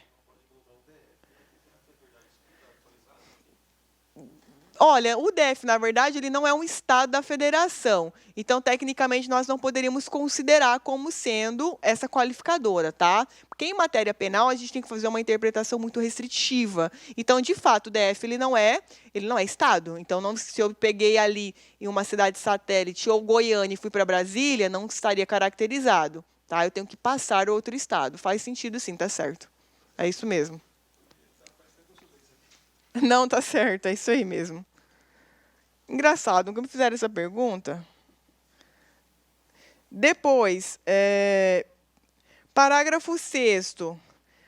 Olha, o DF, na verdade, ele não é um estado da federação. Então, tecnicamente, nós não poderíamos considerar como sendo essa qualificadora, tá? Porque em matéria penal, a gente tem que fazer uma interpretação muito restritiva. Então, de fato, o DF ele não é estado. Então, se eu peguei ali em uma cidade satélite ou Goiânia e fui para Brasília, não estaria caracterizado, tá? Eu tenho que passar outro estado. Faz sentido sim, tá certo. É isso mesmo. Não, tá certo, é isso aí mesmo. Engraçado, nunca me fizeram essa pergunta. Depois, parágrafo 6º.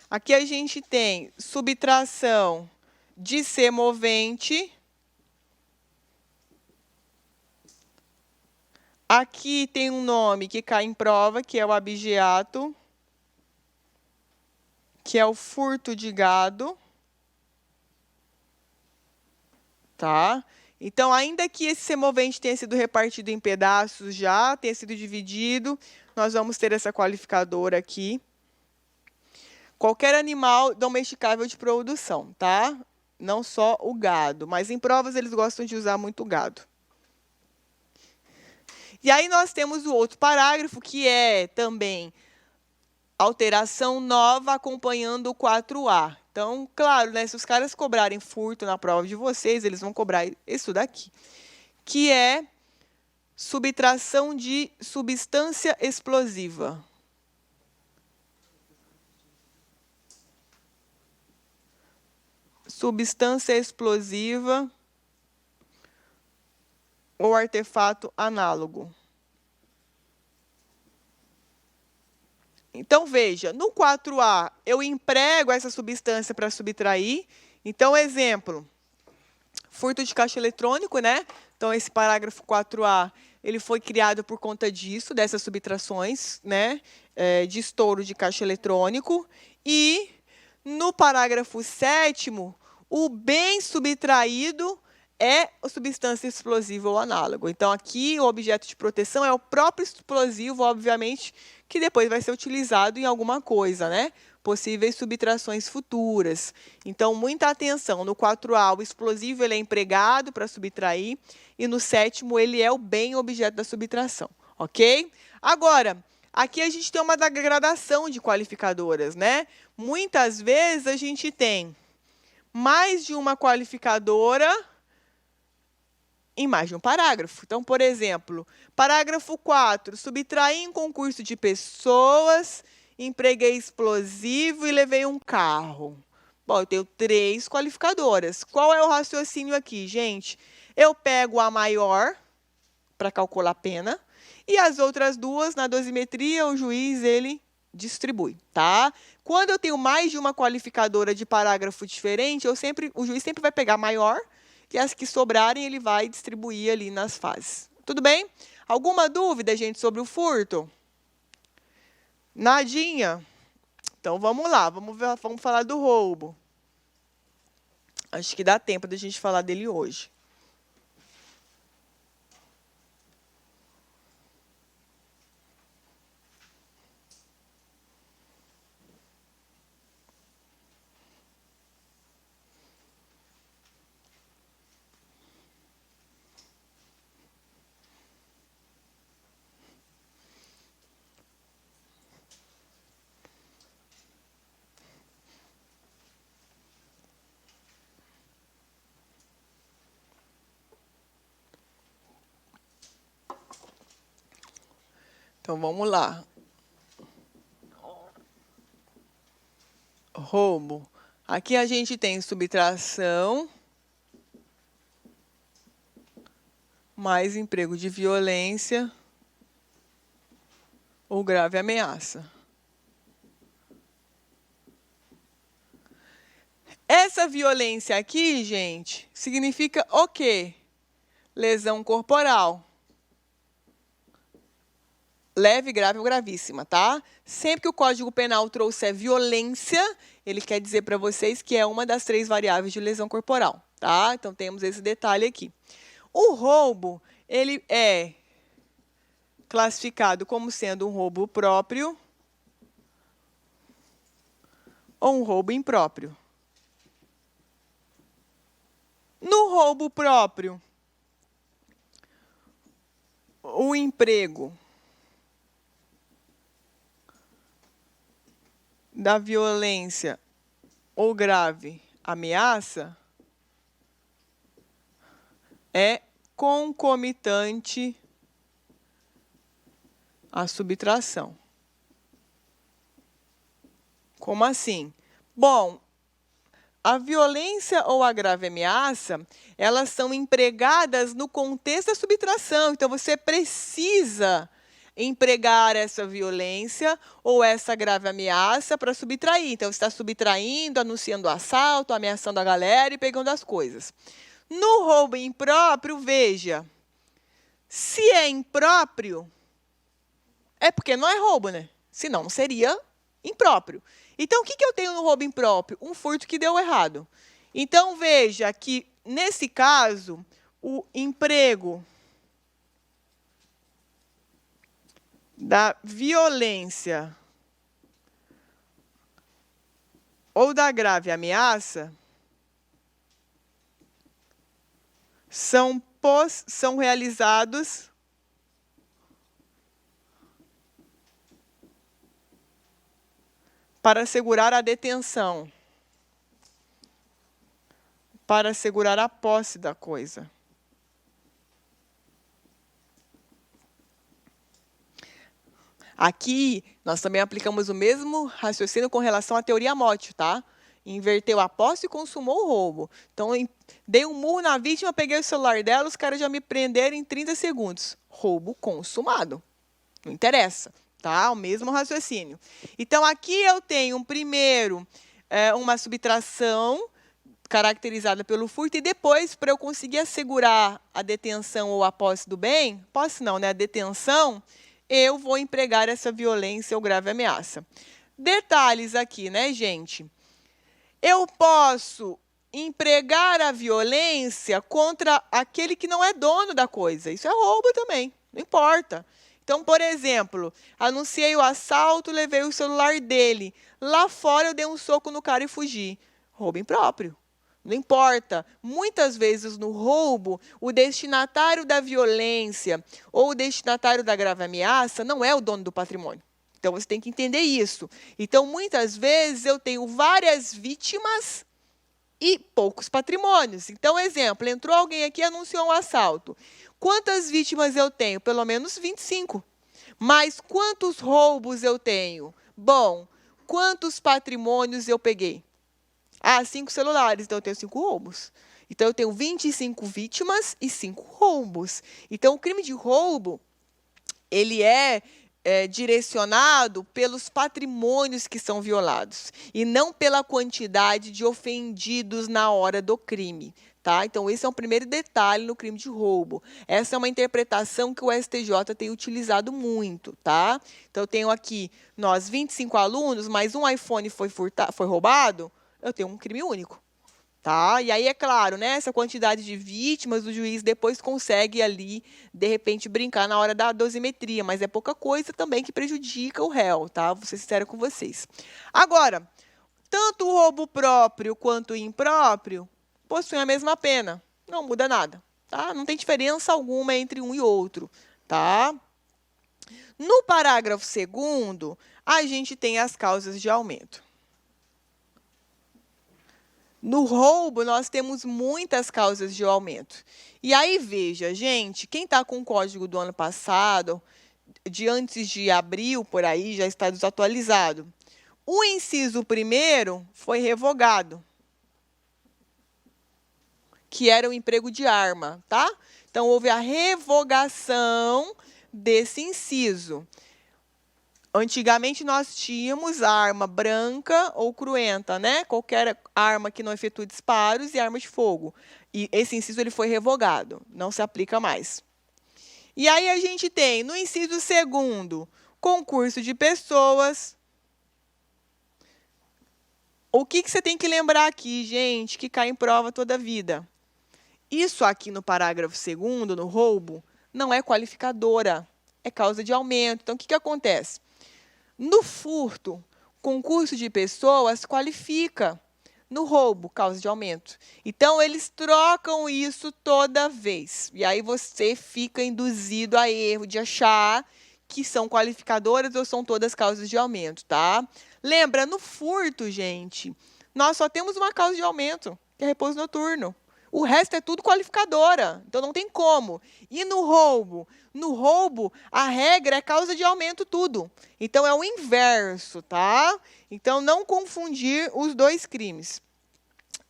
Aqui a gente tem subtração de semovente. Aqui tem um nome que cai em prova, que é o abigeato, que é o furto de gado. Tá? Então, ainda que esse semovente tenha sido repartido em pedaços já, tenha sido dividido, nós vamos ter essa qualificadora aqui. Qualquer animal domesticável de produção, tá? Não só o gado, mas em provas eles gostam de usar muito gado. E aí nós temos o outro parágrafo, que é também alteração nova acompanhando o 4A. Então, claro, né, se os caras cobrarem furto na prova de vocês, eles vão cobrar isso daqui, que é subtração de substância explosiva. Substância explosiva ou artefato análogo. Então, veja, no 4A, eu emprego essa substância para subtrair. Então, exemplo, furto de caixa eletrônico, né? Então, esse parágrafo 4A, ele foi criado por conta disso, dessas subtrações, né? De estouro de caixa eletrônico. E, no parágrafo 7º, o bem subtraído é a substância explosiva ou análogo. Então, aqui, o objeto de proteção é o próprio explosivo, obviamente, que depois vai ser utilizado em alguma coisa, né? Possíveis subtrações futuras. Então, muita atenção. No 4A, o explosivo ele é empregado para subtrair, e no 7º, ele é o bem objeto da subtração, ok? Agora, aqui a gente tem uma degradação de qualificadoras, né? Muitas vezes a gente tem mais de uma qualificadora em mais de um parágrafo. Então, por exemplo, parágrafo 4, subtraí em concurso de pessoas, empreguei explosivo e levei um carro. Bom, eu tenho 3 qualificadoras. Qual é o raciocínio aqui, gente? Eu pego a maior para calcular a pena e as outras 2, na dosimetria, o juiz ele distribui, tá? Quando eu tenho mais de uma qualificadora de parágrafo diferente, o juiz sempre vai pegar a maior e as que sobrarem ele vai distribuir ali nas fases. Tudo bem? Alguma dúvida, gente, sobre o furto? Nadinha? Então, vamos lá. Vamos falar do roubo. Acho que dá tempo da gente falar dele hoje. Então, vamos lá. Roubo. Aqui a gente tem subtração, mais emprego de violência ou grave ameaça. Essa violência aqui, gente, significa o quê? Lesão corporal. Leve, grave ou gravíssima, tá? Sempre que o Código Penal trouxer violência, ele quer dizer para vocês que é uma das 3 variáveis de lesão corporal, tá? Então, temos esse detalhe aqui. O roubo, ele é classificado como sendo um roubo próprio ou um roubo impróprio. No roubo próprio, o emprego da violência ou grave ameaça é concomitante à subtração. Como assim? Bom, a violência ou a grave ameaça, elas são empregadas no contexto da subtração. Então, você precisa empregar essa violência ou essa grave ameaça para subtrair. Então, você está subtraindo, anunciando o assalto, ameaçando a galera e pegando as coisas. No roubo impróprio, veja, se é impróprio, é porque não é roubo, né? Senão, não seria impróprio. Então, o que eu tenho no roubo impróprio? Um furto que deu errado. Então, veja que, nesse caso, o emprego da violência ou da grave ameaça são realizados para assegurar a detenção, para assegurar a posse da coisa. Aqui, nós também aplicamos o mesmo raciocínio com relação à teoria Motio, tá? Inverteu a posse e consumou o roubo. Então, dei um murro na vítima, peguei o celular dela, os caras já me prenderam em 30 segundos. Roubo consumado. Não interessa, tá? O mesmo raciocínio. Então, aqui eu tenho, primeiro, uma subtração caracterizada pelo furto, e depois, para eu conseguir assegurar a detenção ou a posse do bem, posse não, né? A detenção, eu vou empregar essa violência ou grave ameaça. Detalhes aqui, né, gente? Eu posso empregar a violência contra aquele que não é dono da coisa. Isso é roubo também, não importa. Então, por exemplo, anunciei o assalto, levei o celular dele. Lá fora eu dei um soco no cara e fugi. Roubo impróprio. Não importa. Muitas vezes no roubo, o destinatário da violência ou o destinatário da grave ameaça não é o dono do patrimônio. Então, você tem que entender isso. Então, muitas vezes eu tenho várias vítimas e poucos patrimônios. Então, exemplo, entrou alguém aqui e anunciou um assalto. Quantas vítimas eu tenho? Pelo menos 25. Mas quantos roubos eu tenho? Bom, quantos patrimônios eu peguei? 5 celulares, então eu tenho 5 roubos. Então, eu tenho 25 vítimas e 5 roubos. Então, o crime de roubo, ele é direcionado pelos patrimônios que são violados e não pela quantidade de ofendidos na hora do crime. Tá? Então, esse é o primeiro detalhe no crime de roubo. Essa é uma interpretação que o STJ tem utilizado muito. Tá? Então, eu tenho aqui nós 25 alunos, mas um iPhone foi roubado, eu tenho um crime único. Tá? E aí, é claro, né, essa quantidade de vítimas, o juiz depois consegue ali, de repente, brincar na hora da dosimetria, mas é pouca coisa também que prejudica o réu, tá? Vou ser sincera com vocês. Agora, tanto o roubo próprio quanto o impróprio possuem a mesma pena. Não muda nada, tá? Não tem diferença alguma entre um e outro, tá? No parágrafo 2º, a gente tem as causas de aumento. No roubo, nós temos muitas causas de aumento. E aí, veja, gente, quem está com o código do ano passado, de antes de abril, por aí, já está desatualizado. O inciso 1º foi revogado, que era o emprego de arma, tá? Então, houve a revogação desse inciso. Antigamente, nós tínhamos a arma branca ou cruenta, né? Qualquer arma que não efetue disparos e arma de fogo. E esse inciso ele foi revogado, não se aplica mais. E aí a gente tem, no inciso 2º, concurso de pessoas. O que você tem que lembrar aqui, gente, que cai em prova toda a vida? Isso aqui no parágrafo 2º, no roubo, não é qualificadora, é causa de aumento. Então, o que acontece? No furto, concurso de pessoas qualifica. No roubo, causa de aumento. Então, eles trocam isso toda vez. E aí você fica induzido a erro de achar que são qualificadoras ou são todas causas de aumento, tá? Lembra, no furto, gente, nós só temos uma causa de aumento, que é repouso noturno. O resto é tudo qualificadora, então não tem como. E no roubo? No roubo, a regra é causa de aumento tudo. Então, é o inverso, tá? Então, não confundir os dois crimes.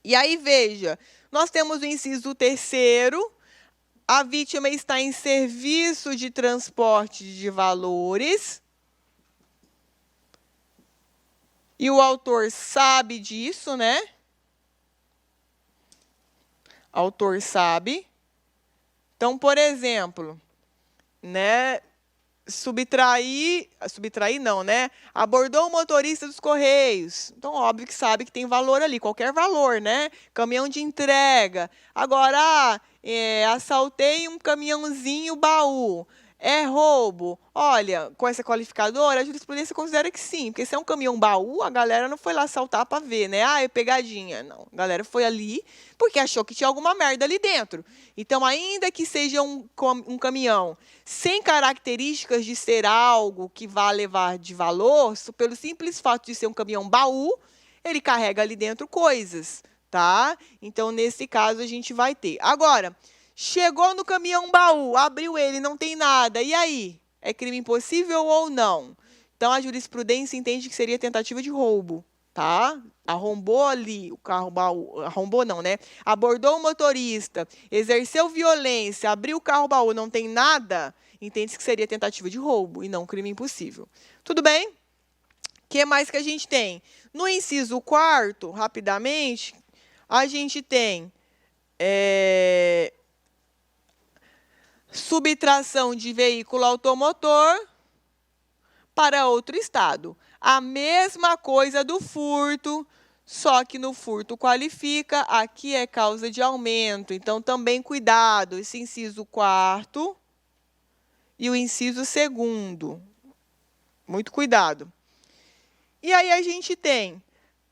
E aí, veja, nós temos o inciso 3º, a vítima está em serviço de transporte de valores. E o autor sabe disso, né? Autor sabe. Então, por exemplo, né, subtrair não, né? Abordou o motorista dos Correios. Então, óbvio que sabe que tem valor ali, qualquer valor, né? Caminhão de entrega. Agora, assaltei um caminhãozinho baú. É roubo? Olha, com essa qualificadora, a jurisprudência considera que sim, porque se é um caminhão baú, a galera não foi lá assaltar para ver, né? É pegadinha. Não, a galera foi ali porque achou que tinha alguma merda ali dentro. Então, ainda que seja um caminhão sem características de ser algo que vá levar de valor, pelo simples fato de ser um caminhão baú, ele carrega ali dentro coisas, tá? Então, nesse caso, a gente vai ter. Agora, chegou no caminhão baú, abriu ele, não tem nada. E aí? É crime impossível ou não? Então, a jurisprudência entende que seria tentativa de roubo, tá? Arrombou ali o carro baú, arrombou não, né? Abordou o motorista, exerceu violência, abriu o carro baú, não tem nada, entende que seria tentativa de roubo e não crime impossível. Tudo bem? O que mais que a gente tem? No inciso 4º, rapidamente, a gente tem subtração de veículo automotor para outro estado. A mesma coisa do furto, Só que no furto qualifica, aqui é causa de aumento. Então, também cuidado, esse inciso 4º e o inciso 2º. Muito cuidado. E aí a gente tem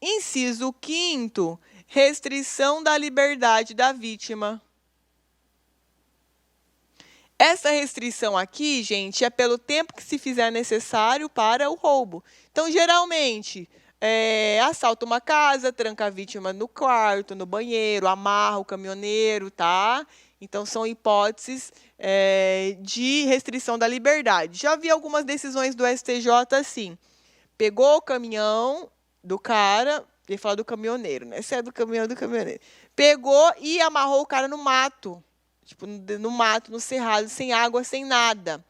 inciso 5º, restrição da liberdade da vítima. Essa restrição aqui, gente, é pelo tempo que se fizer necessário para o roubo. Então, geralmente, assalta uma casa, tranca a vítima no quarto, no banheiro, amarra o caminhoneiro, tá? Então, são hipóteses de restrição da liberdade. Já vi algumas decisões do STJ assim. Pegou o caminhão do cara, ele fala do caminhoneiro, né? Esse é do caminhão do caminhoneiro. Pegou e amarrou o cara no mato. Tipo, no mato, no cerrado, sem água, sem nada.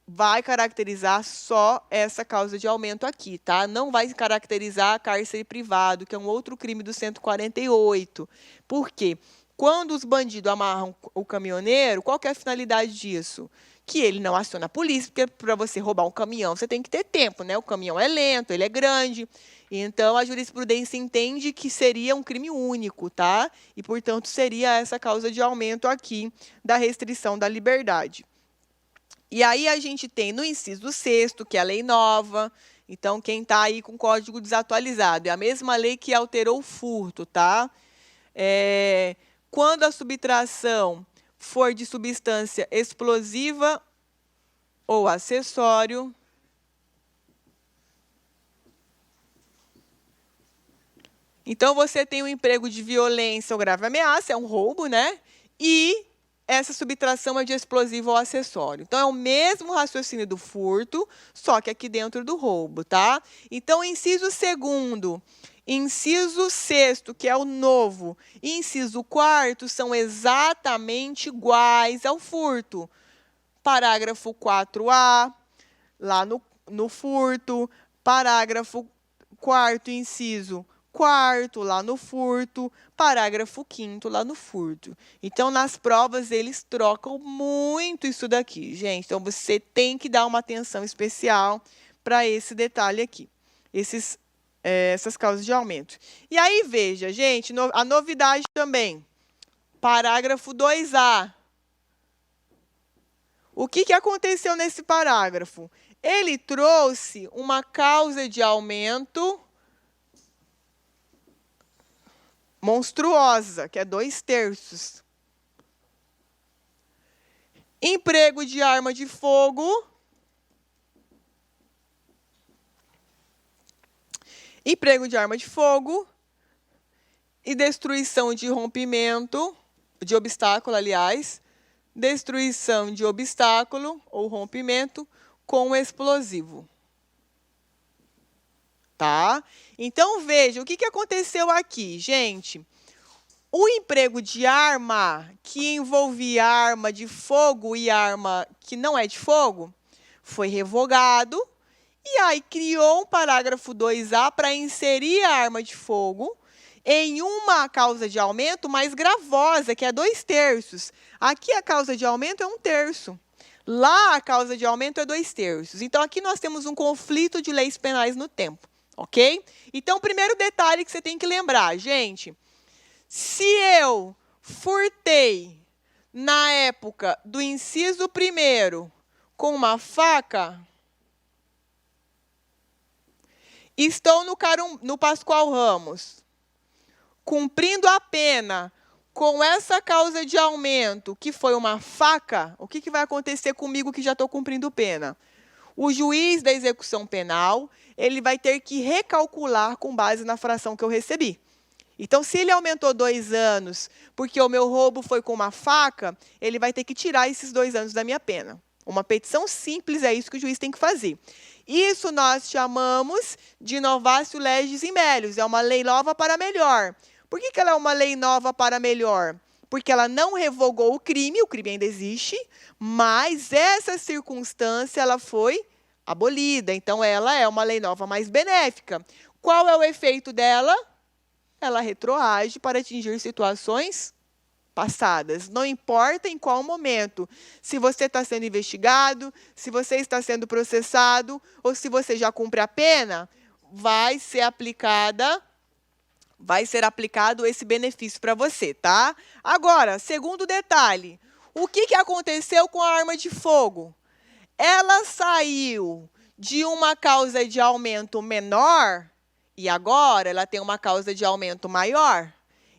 Vai caracterizar só essa causa de aumento aqui, tá? Não vai caracterizar cárcere privado, que é um outro crime do 148. Por quê? Quando os bandidos amarram o caminhoneiro, qual que é a finalidade disso? Que ele não aciona a polícia, porque para você roubar um caminhão, você tem que ter tempo, né? O caminhão é lento, ele é grande. Então, a jurisprudência entende que seria um crime único, tá? E, portanto, seria essa causa de aumento aqui da restrição da liberdade. E aí a gente tem no inciso 6º, que é a lei nova. Então, quem está aí com o código desatualizado, é a mesma lei que alterou o furto, tá? Quando a subtração for de substância explosiva ou acessório, então você tem um emprego de violência ou grave ameaça, é um roubo, né? E essa subtração é de explosivo ou acessório. Então, é o mesmo raciocínio do furto, só que aqui dentro do roubo, tá? Então, inciso 2º, inciso 6º, que é o novo, e inciso 4º são exatamente iguais ao furto. Parágrafo 4A, lá no furto, parágrafo 4º, inciso 4º, lá no furto, parágrafo 5º, lá no furto. Então, nas provas, eles trocam muito isso daqui, gente. Então, você tem que dar uma atenção especial para esse detalhe aqui, essas causas de aumento. E aí, veja, gente, a novidade também, parágrafo 2A. O que aconteceu nesse parágrafo? Ele trouxe uma causa de aumento monstruosa, que é 2/3. Emprego de arma de fogo. Emprego de arma de fogo e destruição de rompimento, de obstáculo, aliás, destruição de obstáculo ou rompimento com explosivo. Tá? Então, veja, o que aconteceu aqui, gente? O emprego de arma que envolvia arma de fogo e arma que não é de fogo foi revogado e aí criou um parágrafo 2A para inserir a arma de fogo em uma causa de aumento mais gravosa, que é 2/3. Aqui a causa de aumento é 1/3. Lá a causa de aumento é 2/3. Então, aqui nós temos um conflito de leis penais no tempo. Ok? Então, o primeiro detalhe que você tem que lembrar, gente, se eu furtei na época do inciso 1º com uma faca, estou no Pascoal Ramos, cumprindo a pena com essa causa de aumento, que foi uma faca, o que vai acontecer comigo que já estou cumprindo pena? O juiz da execução penal, ele vai ter que recalcular com base na fração que eu recebi. Então, se ele aumentou 2 anos porque o meu roubo foi com uma faca, ele vai ter que tirar esses 2 anos da minha pena. Uma petição simples, é isso que o juiz tem que fazer. Isso nós chamamos de novatio legis in melius, é uma lei nova para melhor. Por que ela é uma lei nova para melhor? Porque ela não revogou o crime ainda existe, mas essa circunstância ela foi abolida. Então, ela é uma lei nova mais benéfica. Qual é o efeito dela? Ela retroage para atingir situações passadas. Não importa em qual momento. Se você está sendo investigado, se você está sendo processado, ou se você já cumpre a pena, vai ser aplicada vai ser aplicado esse benefício para você, tá? Agora, segundo detalhe, o que aconteceu com a arma de fogo? Ela saiu de uma causa de aumento menor e agora ela tem uma causa de aumento maior?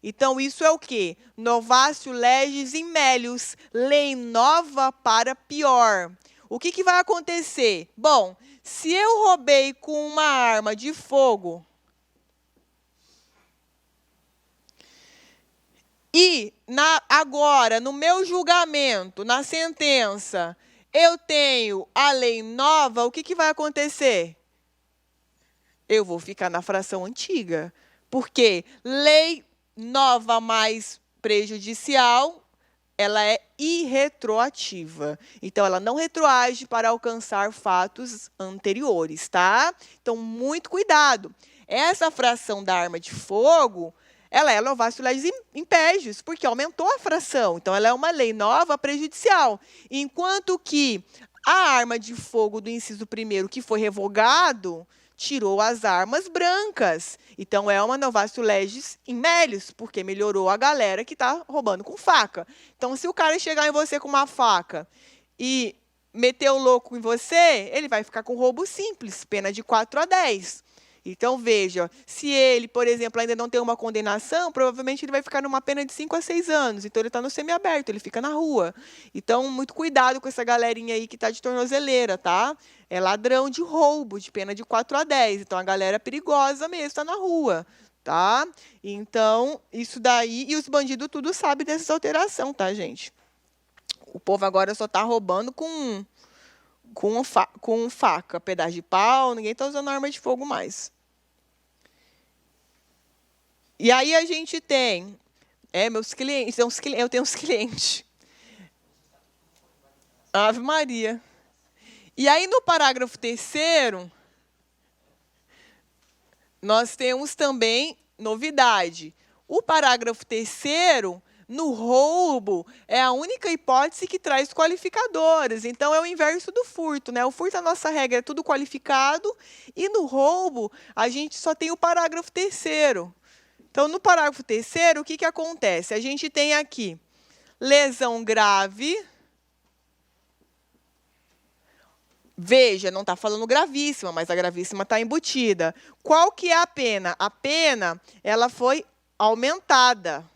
Então, isso é o quê? Novatio legis in melius, lei nova para pior. O que vai acontecer? Bom, se eu roubei com uma arma de fogo e agora, no meu julgamento, na sentença, eu tenho a lei nova, o que vai acontecer? Eu vou ficar na fração antiga. Porque lei nova mais prejudicial, ela é irretroativa. Então, ela não retroage para alcançar fatos anteriores, tá? Então, muito cuidado. Essa fração da arma de fogo, ela é novatio legis impégius, porque aumentou a fração. Então, ela é uma lei nova prejudicial. Enquanto que a arma de fogo do inciso 1º, que foi revogado, tirou as armas brancas. Então, é uma novatio legis in melius, porque melhorou a galera que está roubando com faca. Então, se o cara chegar em você com uma faca e meter o louco em você, ele vai ficar com roubo simples, pena de 4 a 10. Então, veja, se ele, por exemplo, ainda não tem uma condenação, provavelmente ele vai ficar numa pena de 5 a 6 anos. Então, ele está no semiaberto, ele fica na rua. Então, muito cuidado com essa galerinha aí que está de tornozeleira, tá? É ladrão de roubo, de pena de 4 a 10. Então, a galera é perigosa mesmo, está na rua, tá? Então, isso daí... E os bandidos tudo sabem dessas alterações, tá, gente? O povo agora só está roubando com faca, pedaço de pau, ninguém está usando arma de fogo mais. E aí a gente tem, meus clientes, eu tenho uns clientes. Ave Maria. E aí no parágrafo 3º, nós temos também novidade. O parágrafo 3º, no roubo, é a única hipótese que traz qualificadores. Então, é o inverso do furto, né? O furto, a nossa regra é tudo qualificado, e no roubo, a gente só tem o parágrafo 3º. Então, no parágrafo 3º, o que acontece? A gente tem aqui lesão grave. Veja, não está falando gravíssima, mas a gravíssima está embutida. Qual que é a pena? A pena, ela foi aumentada.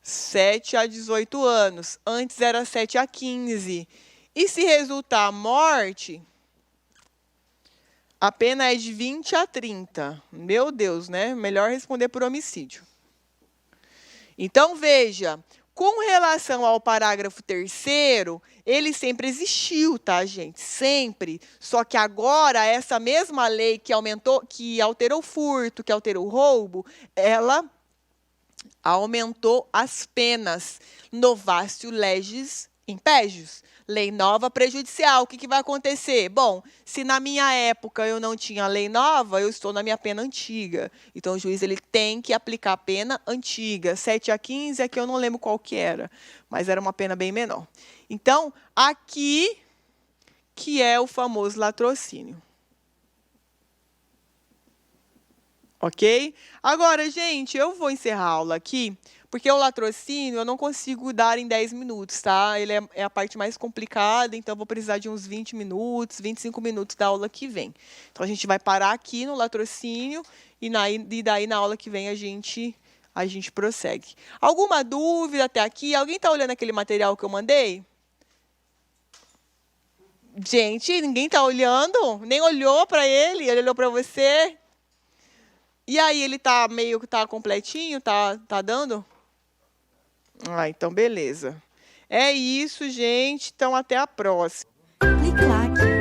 7 a 18 anos. Antes era 7 a 15. E se resultar a morte, a pena é de 20 a 30. Meu Deus, né? Melhor responder por homicídio. Então, veja, com relação ao parágrafo 3º, ele sempre existiu, tá, gente? Sempre. Só que agora, essa mesma lei que alterou o furto, que alterou o roubo, ela aumentou as penas. Novatio legis impégius. Lei nova prejudicial. O que vai acontecer? Bom, se na minha época eu não tinha lei nova, eu estou na minha pena antiga. Então, o juiz ele tem que aplicar a pena antiga. 7 a 15, aqui eu não lembro qual que era, mas era uma pena bem menor. Então, aqui que é o famoso latrocínio. Ok? Agora, gente, eu vou encerrar a aula aqui, porque o latrocínio eu não consigo dar em 10 minutos, tá? Ele é a parte mais complicada, então eu vou precisar de uns 20 minutos, 25 minutos da aula que vem. Então, a gente vai parar aqui no latrocínio e daí na aula que vem a gente prossegue. Alguma dúvida até aqui? Alguém está olhando aquele material que eu mandei? Gente, ninguém está olhando? Nem olhou para ele olhou para você? E aí, ele tá meio que completinho? Tá dando? Ah, então beleza. É isso, gente. Então, até a próxima. Clique like.